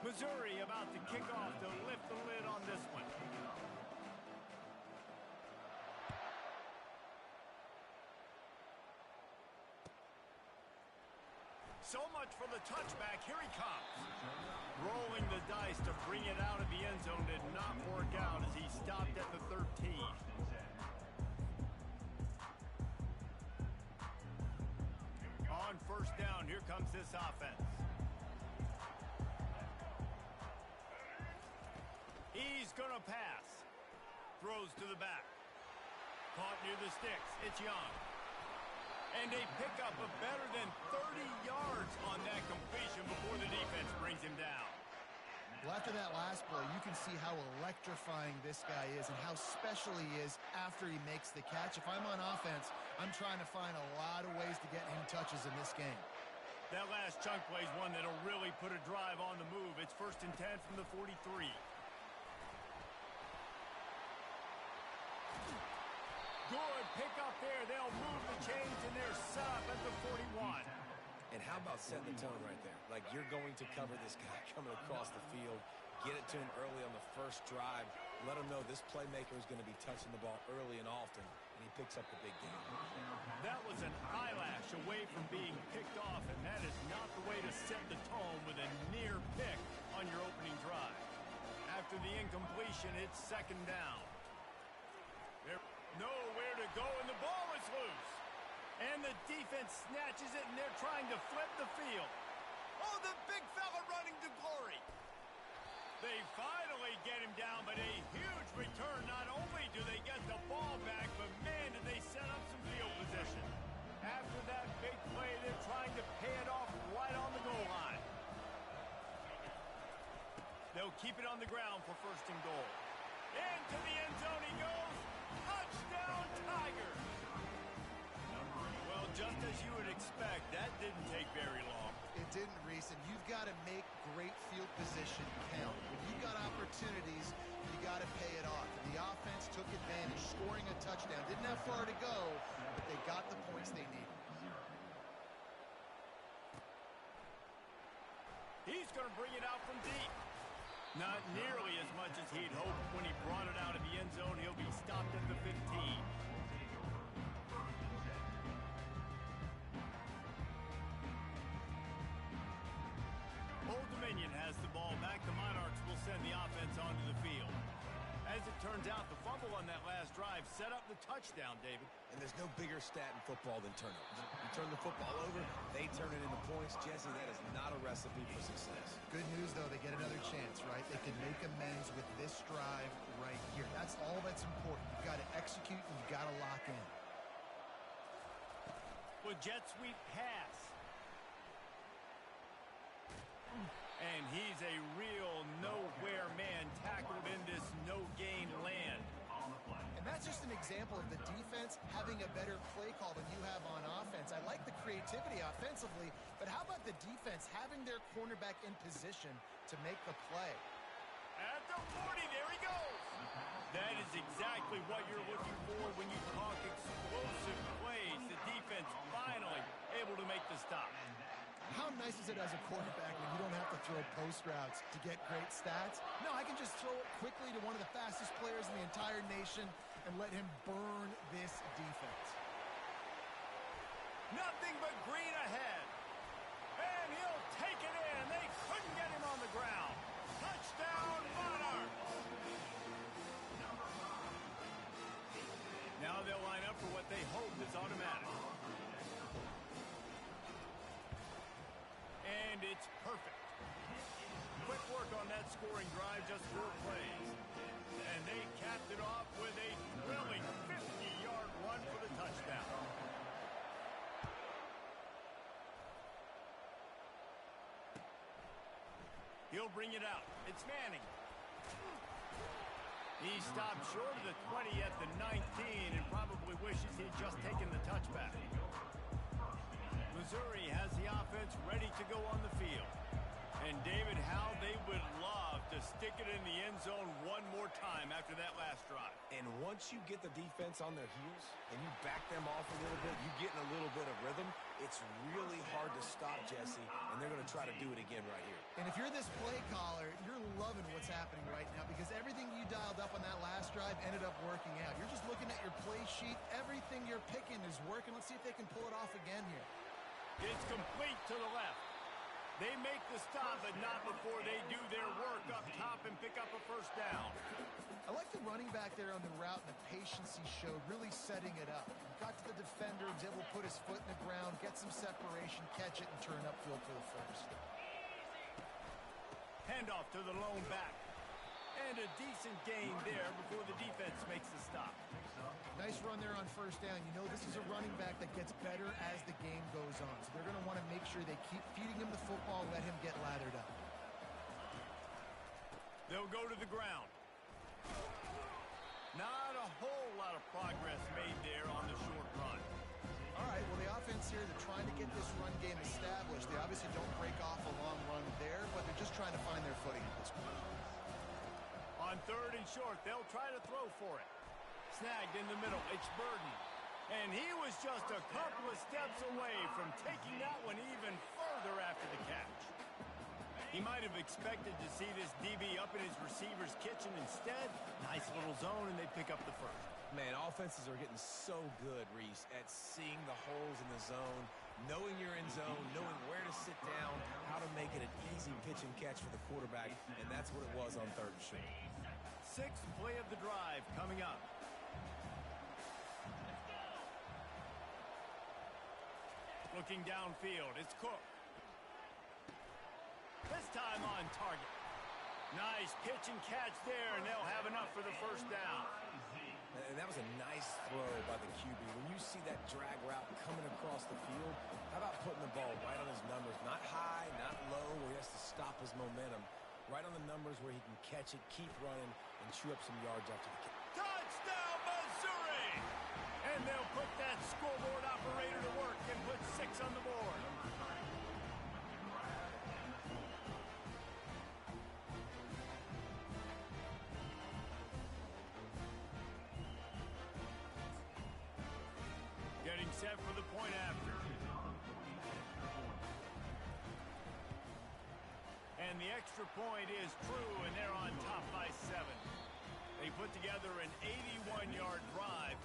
Speaker 1: Missouri about to kick off to lift the lid on this one. So much for the touchback. Here he comes. Rolling the dice to bring it out of the end zone did not work out as he stopped at the 13. On first down, here comes this offense. He's going to pass. Throws to the back. Caught near the sticks. It's Young. And they pick up a better than 30 yards on that completion before the defense brings him down.
Speaker 2: Well, after that last play, you can see how electrifying this guy is and how special he is after he makes the catch. If I'm on offense, I'm trying to find a lot of ways to get him touches in this game.
Speaker 1: That last chunk play is one that'll really put a drive on the move. It's 1st and 10 from the 43. Good pick up there. They'll move the chains, and they're set up at the 41.
Speaker 3: And how about setting the tone right there? Like, you're going to cover this guy coming across the field, get it to him early on the first drive, let him know this playmaker is going to be touching the ball early and often, and he picks up the big game.
Speaker 1: That was an eyelash away from being picked off, and that is not the way to set the tone with a near pick on your opening drive. After the incompletion, it's 2nd down. There's nowhere to go, and the ball is loose. And the defense snatches it, and they're trying to flip the field. Oh, the big fella running to glory. They finally get him down, but a huge return. Not only do they get the ball back, but, man, did they set up some field position. After that big play, they're trying to pay it off right on the goal line. They'll keep it on the ground for 1st and goal. Into the end zone he goes. Touchdown, Tigers. Well, just as you would expect, that didn't take very long.
Speaker 2: It didn't, Reese, and you've got to make great field position count. When you've got opportunities, you got to pay it off. And the offense took advantage, scoring a touchdown. Didn't have far to go, but they got the points they needed.
Speaker 1: He's going to bring it out from deep. Not nearly as much as he'd hoped when he brought it out of the end zone. He'll be stopped at the 15. Old Dominion has the ball back. The Monarchs will send the offense onto the field. As it turns out, the fumble on that last drive set up the touchdown, David.
Speaker 3: And there's no bigger stat in football than turnovers. You turn the football over, they turn it into points. Jesse, that is not a recipe for success.
Speaker 2: Good news, though, they get another chance, right? They can make amends with this drive right here. That's all that's important. You've got to execute and you've got to lock in.
Speaker 1: With jet sweep pass. And he's a real nowhere man tackled in this no-gain land.
Speaker 2: And that's just an example of the defense having a better play call than you have on offense. I like the creativity offensively, but how about the defense having their cornerback in position to make the play?
Speaker 1: At the 40, there he goes. That is exactly what you're looking for when you talk explosive plays. The defense finally able to make the stop.
Speaker 2: How nice is it as a quarterback when you don't have to throw post routes to get great stats? No, I can just throw it quickly to one of the fastest players in the entire nation and let him burn this defense.
Speaker 1: Nothing but green ahead. And he'll take it in. They couldn't get him on the ground. Touchdown, Monarchs. Now they'll line up for what they hope is automatic. And it's perfect. Quick work on that scoring drive, just 4 plays. And they capped it off with a thrilling 50-yard run for the touchdown. He'll bring it out. It's Manning. He stopped short of the 20 at the 19 and probably wishes he'd just taken the touchback. Missouri has the offense ready to go on the field. And David, how they would love to stick it in the end zone one more time after that last drive.
Speaker 3: And once you get the defense on their heels and you back them off a little bit, you get in a little bit of rhythm, it's really hard to stop, Jesse, and they're going to try to do it again right here.
Speaker 2: And if you're this play caller, you're loving what's happening right now because everything you dialed up on that last drive ended up working out. You're just looking at your play sheet. Everything you're picking is working. Let's see if they can pull it off again here.
Speaker 1: It's complete to the left. They make the stop, but not before they do their work up top and pick up a first down.
Speaker 2: I like the running back there on the route and the patience he showed, really setting it up. Got to the defender, was able to put his foot in the ground, get some separation, catch it, and turn upfield for the first.
Speaker 1: Handoff to the lone back. And a decent gain there before the defense makes the stop.
Speaker 2: Nice run there on first down. You know this is a running back that gets better as the game goes on. So they're going to want to make sure they keep feeding him the football, let him get lathered up.
Speaker 1: They'll go to the ground. Not a whole lot of progress made there on the short run.
Speaker 2: All right, well, the offense here, they're trying to get this run game established. They obviously don't break off a long run there, but they're just trying to find their footing at this point.
Speaker 1: On third and short, they'll try to throw for it. Snagged in the middle, it's Burden. And he was just a couple of steps away from taking that one even further after the catch. He might have expected to see this DB up in his receiver's kitchen. Instead, nice little zone, and they pick up the first.
Speaker 3: Man, offenses are getting so good, Reese, at seeing the holes in the zone, knowing you're in zone, knowing where to sit down, how to make it an easy pitch and catch for the quarterback, and that's what it was on third and short.
Speaker 1: Sixth play of the drive coming up. Looking downfield, it's Cook. This time on target. Nice pitch and catch there, and they'll have enough for the first down.
Speaker 3: And that was a nice throw by the QB. When you see that drag route coming across the field, how about putting the ball right on his numbers? Not high, not low, where he has to stop his momentum. Right on the numbers where he can catch it, keep running, and chew up some yards after the catch.
Speaker 1: Touchdown, Missouri! And they'll put that scoreboard operator to work and put 6 on the board. Getting set for the point after. And the extra point is true, and they're on top by 7. They put together an 81-yard drive,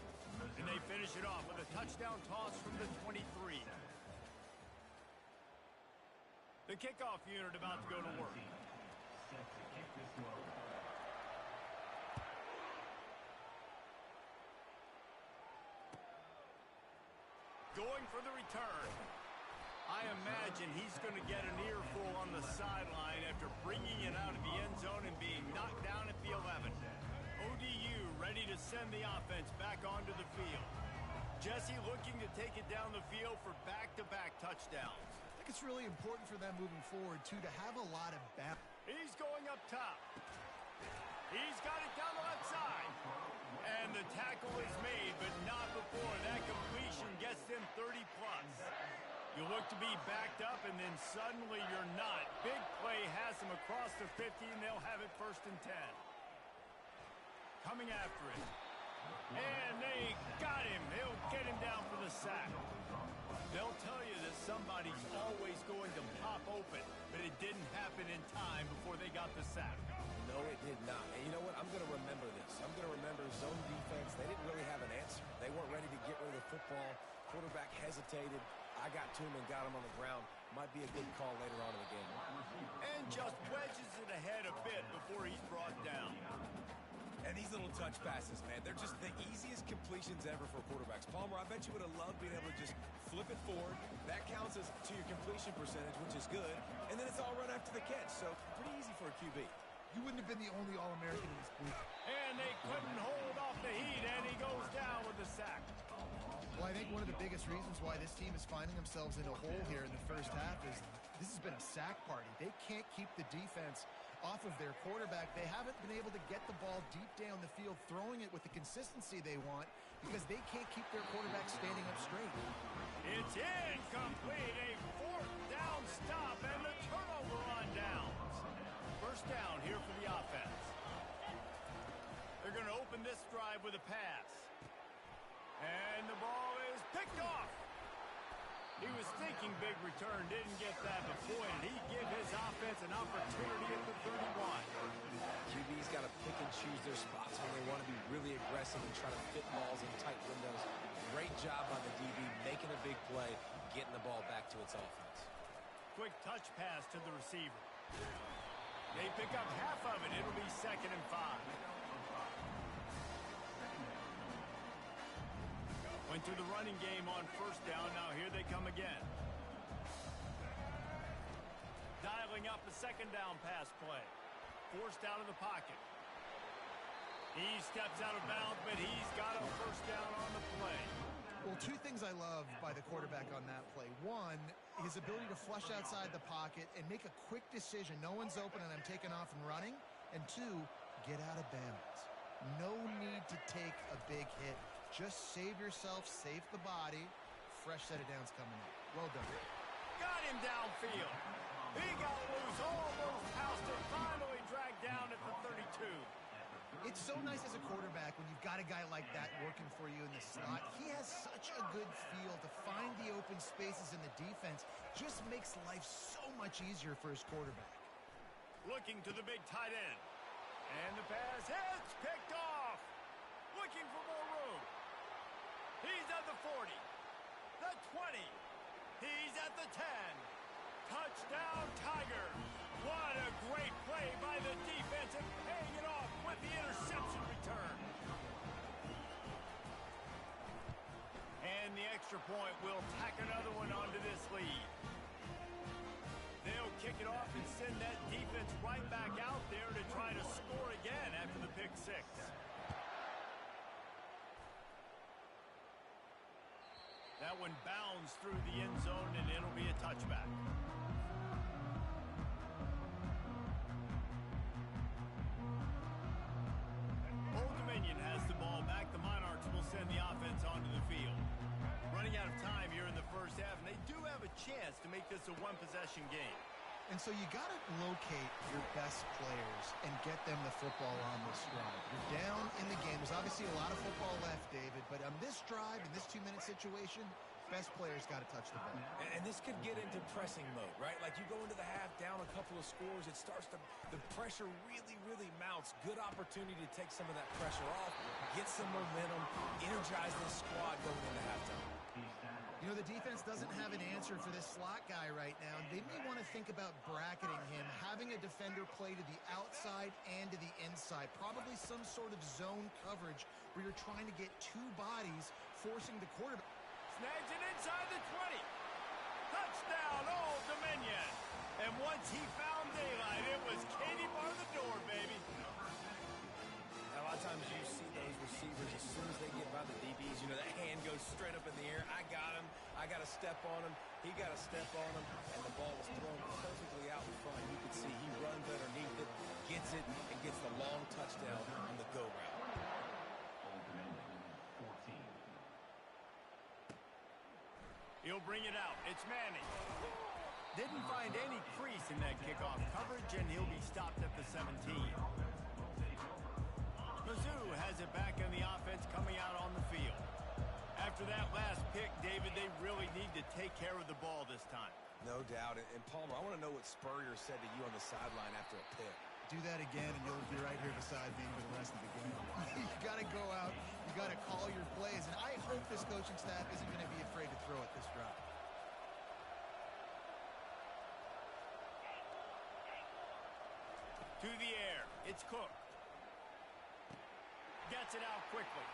Speaker 1: and they finish it off with a touchdown toss from the 23. The kickoff unit about to go to work.
Speaker 4: Set to kick this one.
Speaker 1: Going for the return. I imagine he's going to get an earful on the sideline after bringing it out of the end zone and being knocked down at the 11. ODU ready to send the offense back onto the field. Jesse looking to take it down the field for back-to-back touchdowns.
Speaker 2: I think it's really important for them moving forward, too, to have a lot of balance.
Speaker 1: He's going up top. He's got it down the left side. And the tackle is made, but not before that completion gets them 30-plus. You look to be backed up, and then suddenly you're not. Big play has them across the 50, and they'll have it 1st and 10. Coming after it. And they got him. They'll get him down for the sack. They'll tell you that somebody's always going to pop open, but it didn't happen in time before they got the sack.
Speaker 3: No, it did not. And you know what? I'm going to remember this. I'm going to remember zone defense. They didn't really have an answer. They weren't ready to get rid of the football. Quarterback hesitated. I got to him and got him on the ground. Might be a good call later on in the game.
Speaker 1: And just wedges it ahead a bit before he's brought down.
Speaker 3: And these little touch passes, man, they're just the easiest completions ever for quarterbacks. Palmer, I bet you would have loved being able to just flip it forward. That counts as to your completion percentage, which is good. And then it's all run after the catch, so pretty easy for a QB.
Speaker 2: You wouldn't have been the only All-American in this group.
Speaker 1: And they couldn't hold off the heat, and he goes down with the sack.
Speaker 2: Well, I think one of the biggest reasons why this team is finding themselves in a hole here in the first half is this has been a sack party. They can't keep the defense off of their quarterback. They haven't been able to get the ball deep down the field, throwing it with the consistency they want because they can't keep their quarterback standing up straight.
Speaker 1: It's incomplete. A 4th down stop and the turnover on downs. First down here for the offense. They're going to open this drive with a pass. And the ball is picked off. He was thinking big return, didn't get that, but boy, did he give his offense an opportunity at the 31.
Speaker 3: QB's got to pick and choose their spots when they want to be really aggressive and try to fit balls in tight windows. Great job by the DB, making a big play, getting the ball back to its offense.
Speaker 1: Quick touch pass to the receiver. They pick up half of it. It'll be 2nd and 5. Went through the running game on first down. Now here they come again. Dialing up a 2nd down pass play. Forced out of the pocket. He steps out of bounds, but he's got a first down on the play.
Speaker 2: Well, two things I love by the quarterback on that play. One, his ability to flush outside the pocket and make a quick decision. No one's open and I'm taking off and running. And two, get out of bounds. No need to take a big hit. Just save yourself, save the body. Fresh set of downs coming up. Well done.
Speaker 1: Got him downfield. He got loose, almost housed it, finally dragged down at the 32.
Speaker 2: It's so nice as a quarterback when you've got a guy like that working for you in the slot. He has such a good feel to find the open spaces in the defense. Just makes life so much easier for his quarterback.
Speaker 1: Looking to the big tight end. And the pass hits, picked off. Looking for more room. He's at the 40, the 20. He's at the 10. Touchdown, Tigers. What a great play by the defense and paying it off with the interception return. And the extra point will tack another one onto this lead. They'll kick it off and send that defense right back out there to try to score again after the pick six. That one bounds through the end zone, and it'll be a touchback. Old Dominion has the ball back. The Monarchs will send the offense onto the field. Running out of time here in the first half, and they do have a chance to make this a one-possession game.
Speaker 2: And so you got to locate your best players and get them the football on this drive. You're down in the game. There's obviously a lot of football left, David, but on this drive, in this 2-minute situation, best players got to touch the ball.
Speaker 3: And this could get into pressing mode, right? Like you go into the half, down a couple of scores, it starts to, the pressure really, really mounts. Good opportunity to take some of that pressure off, get some momentum, energize this squad going into halftime.
Speaker 2: You know, the defense doesn't have an answer for this slot guy right now. They may want to think about bracketing him, having a defender play to the outside and to the inside. Probably some sort of zone coverage where you're trying to get two bodies, forcing the quarterback.
Speaker 1: Snags it inside the 20. Touchdown, Old Dominion. And once he found daylight, it was Katie bar the door, baby.
Speaker 3: Now, a lot of times you see those receivers, as soon as they get by the DBs, you know, that hand goes straight up in the air. I got him. I got to step on him. He got to step on him. And the ball was thrown perfectly out in front. You can see he runs underneath it, gets it, and gets the long touchdown on the go route.
Speaker 4: Old Dominion, 14.
Speaker 1: He'll bring it out. It's Manning. Didn't find any crease in that kickoff coverage, and he'll be stopped at the 17. Mizzou has it back in the offense coming out on the field. After that last pick, David, they really need to take care of the ball this time.
Speaker 3: No doubt. And Palmer, I want to know what Spurrier said to you on the sideline after a pick.
Speaker 2: Do that again, and you'll be right here beside me for the rest of the game. You got to go out. You got to call your plays. And I hope this coaching staff isn't going to be afraid to throw it this drive.
Speaker 1: To the air. It's Cook. Gets it out quickly.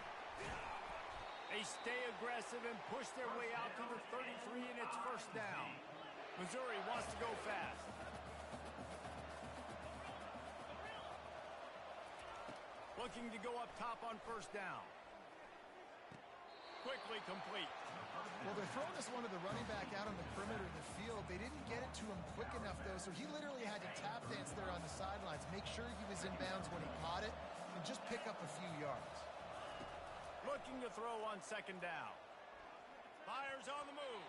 Speaker 1: They stay aggressive and push their way out to the 33, and it's first down. Missouri wants to go fast. Looking to go up top on first down. Quickly complete.
Speaker 2: Well, they're throwing this one to the running back out on the perimeter of the field. They didn't get it to him quick enough, though, so he literally had to tap dance there on the sidelines, make sure he was in bounds when he caught it, and just pick up a few yards.
Speaker 1: Looking to throw on second down. Fires on the move.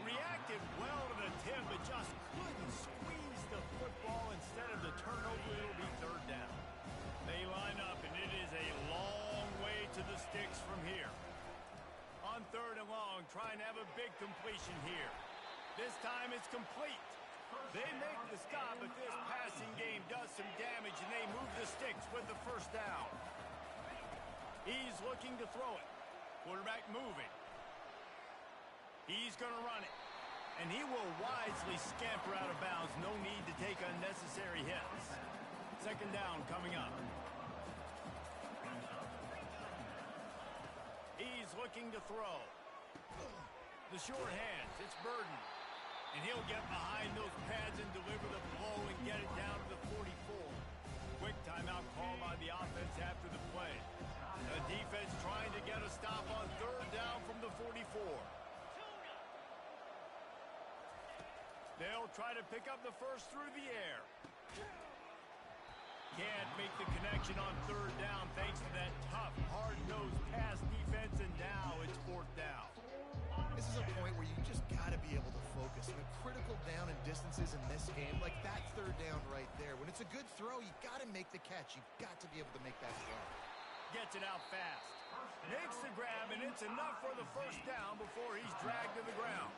Speaker 1: Reacted well to the tip, but just couldn't squeeze the football. Instead of the turnover, it'll be third down. They line up, and it is a long way to the sticks from here. On third and long, trying to have a big completion here. This time it's complete. They make the stop, but this passing game does some damage, and they move the sticks with the first down. He's looking to throw it. Quarterback moving. He's going to run it. And he will wisely scamper out of bounds. No need to take unnecessary hits. Second down coming up. He's looking to throw. The short hands. It's Burden. And he'll get behind those pads and deliver the blow and get it down to the 44. Quick timeout call by the offense after the play. The defense trying to get a stop on third down from the 44. They'll try to pick up the first through the air. Can't make the connection on third down thanks to that tough, hard-nosed pass defense, and now it's fourth down.
Speaker 2: This is a point where you just got to be able to focus. The critical down and distances in this game, like that third down right there. When it's a good throw, you got to make the catch. You've got to be able to make that throw.
Speaker 1: Gets it out fast. Makes the grab, and it's enough for the first down before he's dragged to the ground.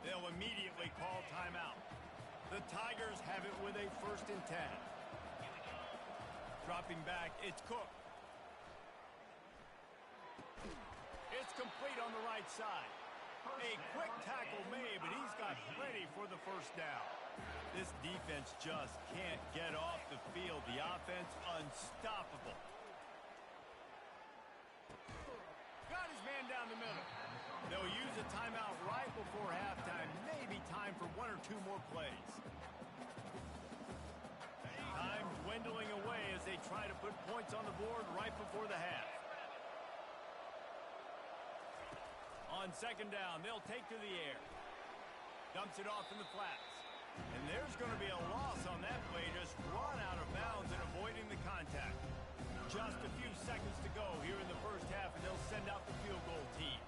Speaker 1: They'll immediately call timeout. The Tigers have it with a 1st and 10. Dropping back, it's Cook. It's complete on the right side. A quick tackle made, but he's got plenty for the first down. This defense just can't get off the field. The offense unstoppable. Got his man down the middle. They'll use a timeout right before halftime. Maybe time for 1 or 2 more plays. Time dwindling away as they try to put points on the board right before the half. On 2nd down, they'll take to the air. Dumps it off in the flats. And there's going to be a loss on that play, just run out of bounds and avoiding the contact. Just a few seconds to go here in the first half, and they'll send out the field goal team.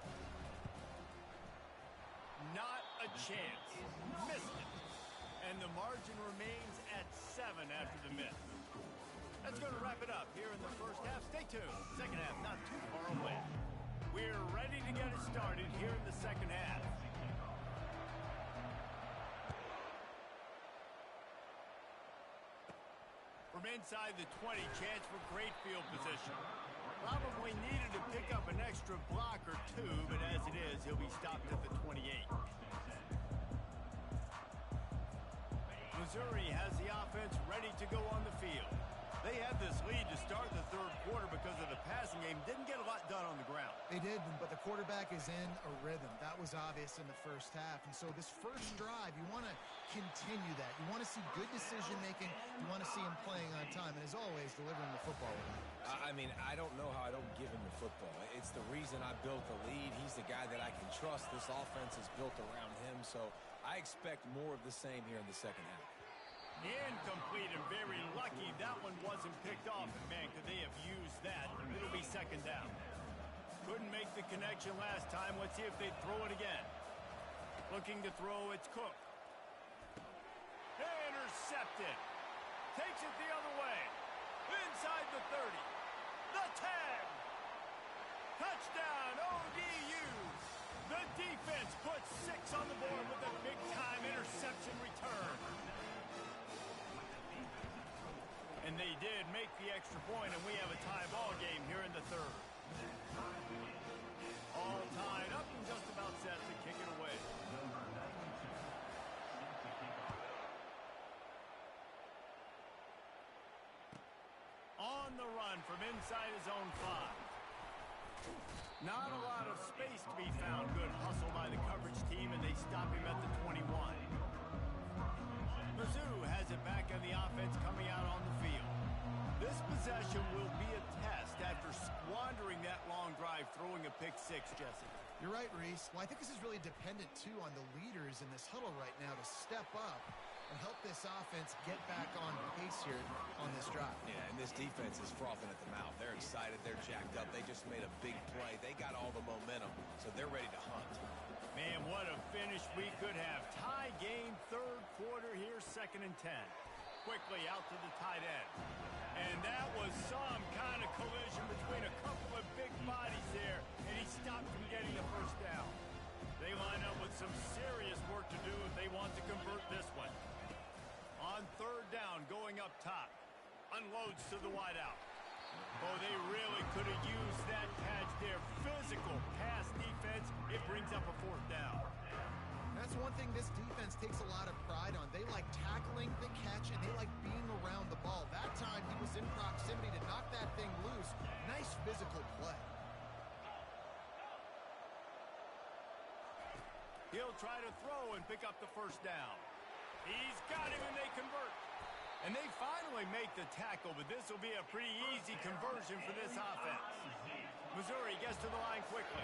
Speaker 1: Not a chance. Missed it. And the margin remains at 7 after the miss. That's going to wrap it up here in the first half. Stay tuned. Second half not too far away. We're ready to get it started here in the second half. From inside the 20, chance for great field position. Probably needed to pick up an extra block or 2, but as it is, he'll be stopped at the 28. Missouri has the offense ready to go on the field. They had this lead to start the 3rd quarter because of the passing game. Didn't get a lot done on the ground.
Speaker 2: They did, but the quarterback is in a rhythm. That was obvious in the first half. And so this first drive, you want to continue that. You want to see good decision-making. You want to see him playing on time. And as always, delivering the football.
Speaker 3: I mean, I don't know how I don't give him the football. It's the reason I built the lead. He's the guy that I can trust. This offense is built around him. So I expect more of the same here in the second half.
Speaker 1: Incomplete, and very lucky that one wasn't picked off. Man, could they have used that? It'll be 2nd down. Couldn't make the connection last time. Let's see if they throw it again. Looking to throw, it's Cook. Intercepted. Takes it the other way. Inside the 30. The 10. Touchdown, ODU. The defense puts 6 on the board with a big-time interception return. And they did make the extra point, and we have a tie ball game here in the 3rd. All tied up and just about set to kick it away. On the run from inside his own 5. Not a lot of space to be found. Good hustle by the coverage team, and they stop him at the 21. Mizzou has it back on the offense coming out on the field. This possession will be a test after squandering that long drive, throwing a pick 6, Jesse.
Speaker 2: You're right, Reese. Well, I think this is really dependent, too, on the leaders in this huddle right now to step up and help this offense get back on pace here on this drive.
Speaker 3: Yeah, and this defense is frothing at the mouth. They're excited. They're jacked up. They just made a big play. They got all the momentum, so they're ready to hunt.
Speaker 1: Man, what a finish we could have. Tie game, 3rd quarter here, 2nd and 10. Quickly out to the tight end. And that was some kind of collision between a couple of big bodies there, and he stopped from getting the first down. They line up with some serious work to do if they want to convert this one. On 3rd down, going up top. Unloads to the wideout. Oh, they really could have used that patch there. Physical pass defense. It brings up a 4th down.
Speaker 2: That's one thing this defense takes a lot of pride on. They like tackling the catch, and they like being around the ball. That time, he was in proximity to knock that thing loose. Nice physical play.
Speaker 1: He'll try to throw and pick up the first down. He's got him, and they convert. And they finally make the tackle, but this will be a pretty easy conversion for this offense. Missouri gets to the line quickly.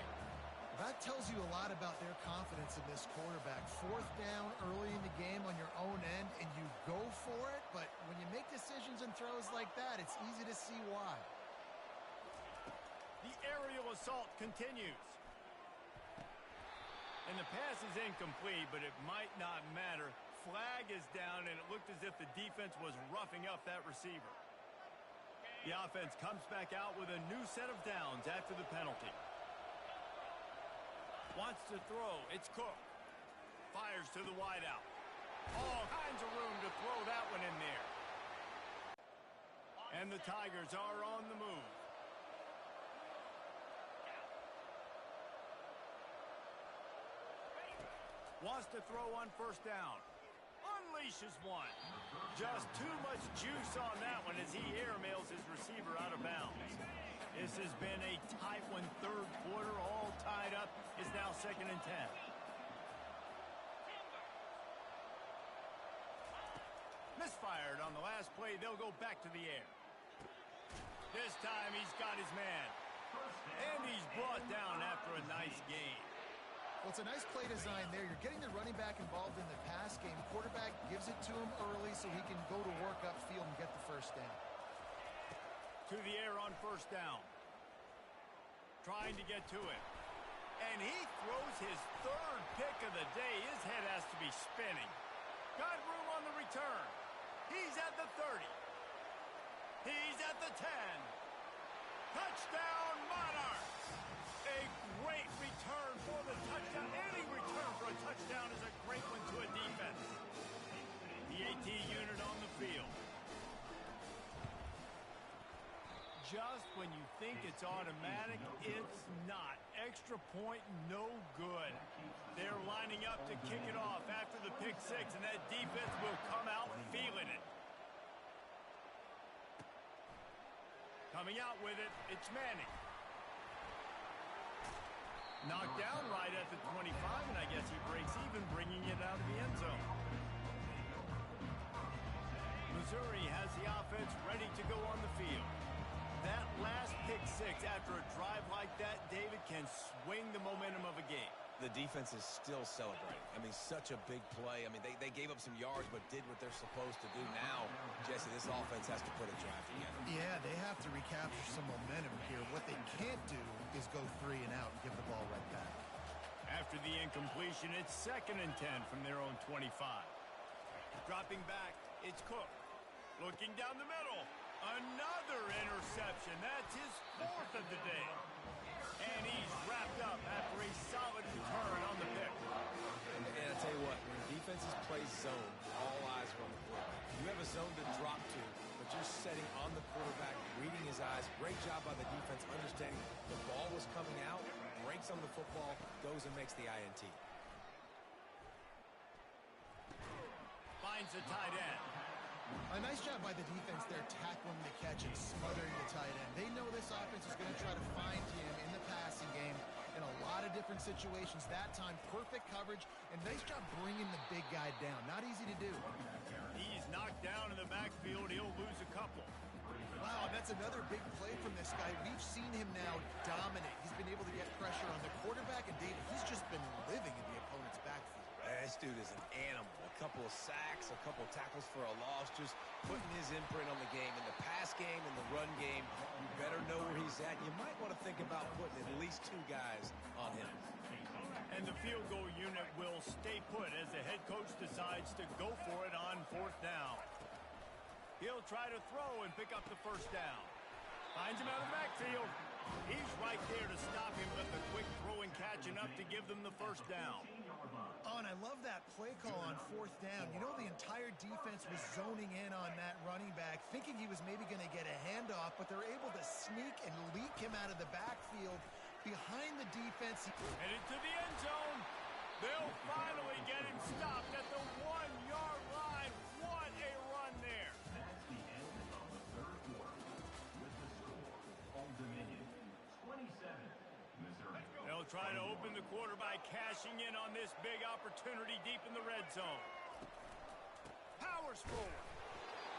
Speaker 2: That tells you a lot about their confidence in this quarterback. Fourth down early in the game on your own end, and you go for it. But when you make decisions and throws like that, it's easy to see why.
Speaker 1: The aerial assault continues. And the pass is incomplete, but it might not matter. Flag is down, and it looked as if the defense was roughing up that receiver. The offense comes back out with a new set of downs after the penalty. Wants to throw. It's Cook. Fires to the wideout. All kinds of room to throw that one in there. And the Tigers are on the move. Wants to throw on first down. Unleashes one. Just too much juice on that one as he airmails his receiver out of bounds. This has been a tight one. Third quarter, all tied up. Is now 2nd and 10. Misfired on the last play. They'll go back to the air. This time he's got his man. And he's brought down after a nice gain.
Speaker 2: Well, it's a nice play design there. You're getting the running back involved in the pass game. Quarterback gives it to him early so he can go to work upfield and get the first down.
Speaker 1: To the air on first down. Trying to get to it. And he throws his third pick of the day. His head has to be spinning. Got room on the return. He's at the 30. He's at the 10. Touchdown, Monarchs! A great return for the touchdown. Any return for a touchdown is a great one to a defense. The AT unit on the field. Just when you think it's automatic, it's not. Extra point, no good. They're lining up to kick it off after the pick six, and that defense will come out feeling it. Coming out with it, it's Manning. Knocked down right at the 25, and I guess he breaks even, bringing it out of the end zone. Missouri has the offense ready to go on the field. That last pick six after a drive like that, David, can swing the momentum of a game.
Speaker 3: The defense is still celebrating. I mean, such a big play. I mean, they gave up some yards but did what they're supposed to do. Now, Jesse, this offense has to put a drive together.
Speaker 2: Yeah, they have to recapture some momentum here. What they can't do is go 3 and out and give the ball right back.
Speaker 1: After the incompletion, it's 2nd and 10 from their own 25. Dropping back, it's Cook. Looking down the middle. Another interception. That's his 4th of the day. And he's wrapped up after a solid return on the pick.
Speaker 3: And I tell you what, when defenses play zone, all eyes are on the quarterback. You have a zone to drop to, but you're setting on the quarterback, reading his eyes. Great job by the defense, understanding the ball was coming out, breaks on the football, goes and makes the INT.
Speaker 1: Finds the tight end.
Speaker 2: A nice job by the defense there, tackling the catch and smothering the tight end. They know this offense is going to try to find him in the passing game in a lot of different situations. That time, perfect coverage, and nice job bringing the big guy down. Not easy to do.
Speaker 1: He's knocked down in the backfield. He'll lose a couple.
Speaker 2: Wow, that's another big play from this guy. We've seen him now dominate. He's been able to get pressure on the quarterback, and David, he's just been living in the opponent's backfield.
Speaker 3: This dude is an animal. A couple of sacks, a couple of tackles for a loss, just putting his imprint on the game. In the pass game, in the run game, you better know where he's at. You might want to think about putting at least 2 guys on him.
Speaker 1: And the field goal unit will stay put as the head coach decides to go for it on 4th down. He'll try to throw and pick up the first down. Finds him out of the backfield. He's right there to stop him, but the quick throw and catching up to give them the first down.
Speaker 2: Oh, and I love that play call on 4th down. You know, the entire defense was zoning in on that running back, thinking he was maybe going to get a handoff, but they're able to sneak and leak him out of the backfield behind the defense.
Speaker 1: Headed to the end zone. They'll finally get him stopped at the 1-yard line. What a run there.
Speaker 4: That's the end of the third quarter with the score, Old Dominion 27, Missouri.
Speaker 1: They'll try to open the quarter by cashing in on this big opportunity deep in the red zone. Powers forward.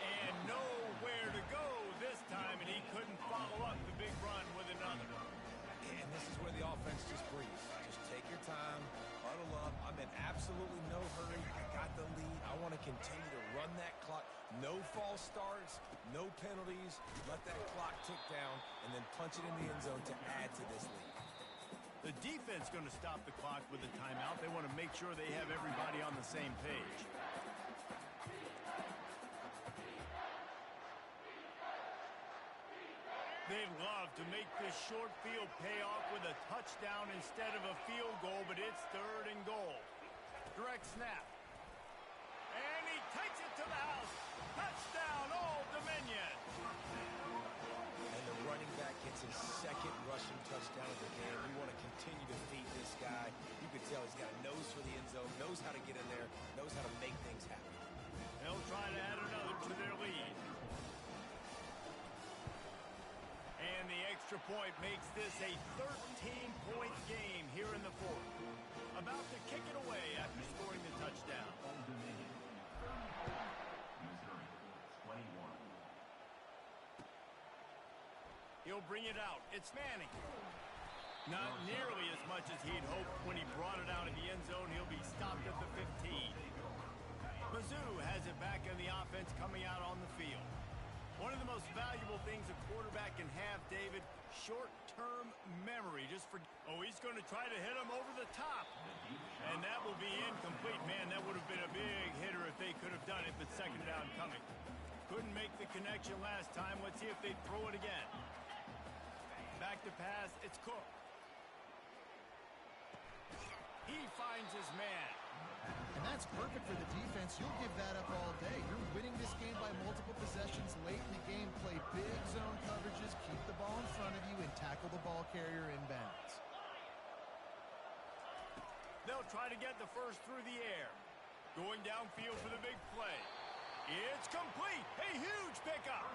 Speaker 1: And nowhere to go this time, and he couldn't follow up the big run with another.
Speaker 3: And this is where the offense just breathes. Just take your time, huddle up. I'm in absolutely no hurry. I got the lead. I want to continue to run that clock. No false starts, no penalties. Let that clock tick down, and then punch it in the end zone to add to this lead.
Speaker 1: The defense going to stop the clock with a timeout. They want to make sure they have everybody on the same page. They'd love to make this short field pay off with a touchdown instead of a field goal, but it's 3rd and goal. Direct snap. And he takes it to the house. Touchdown, Old Dominion.
Speaker 3: And the running back gets his 2nd rushing touchdown of the game. We want to continue to feed this guy. You can tell he's got a nose for the end zone, knows how to get in there, knows how to make things happen.
Speaker 1: They'll try to add another to their lead. And the extra point makes this a 13-point game here in the 4th. About to kick it away after scoring the touchdown.
Speaker 4: Old Dominion, 30 Missouri, 21.
Speaker 1: He'll bring it out. It's Manning. Not nearly as much as he'd hoped when he brought it out of the end zone. He'll be stopped at the 15. Mizzou has it back in the offense coming out on the field. One of the most valuable things a quarterback can have, David, short-term memory. He's going to try to hit him over the top. And that will be incomplete. Man, that would have been a big hitter if they could have done it, but 2nd down coming. Couldn't make the connection last time. Let's see if they throw it again. Back to pass. It's Cook. He finds his man.
Speaker 2: And that's perfect for the defense. You'll give that up all day. You're winning this game by multiple possessions late in the game. Play big zone coverages, keep the ball in front of you, and tackle the ball carrier in bounds.
Speaker 1: They'll try to get the first through the air. Going downfield for the big play. It's complete. A huge pickup.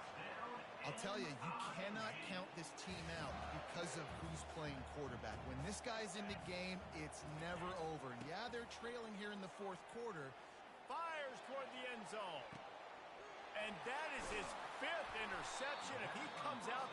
Speaker 2: I'll tell you, you cannot count this team out because of who's playing quarterback. When this guy's in the game, it's never over. Yeah, they're trailing here in the 4th quarter.
Speaker 1: Fires toward the end zone. And that is his 5th interception. If he comes out...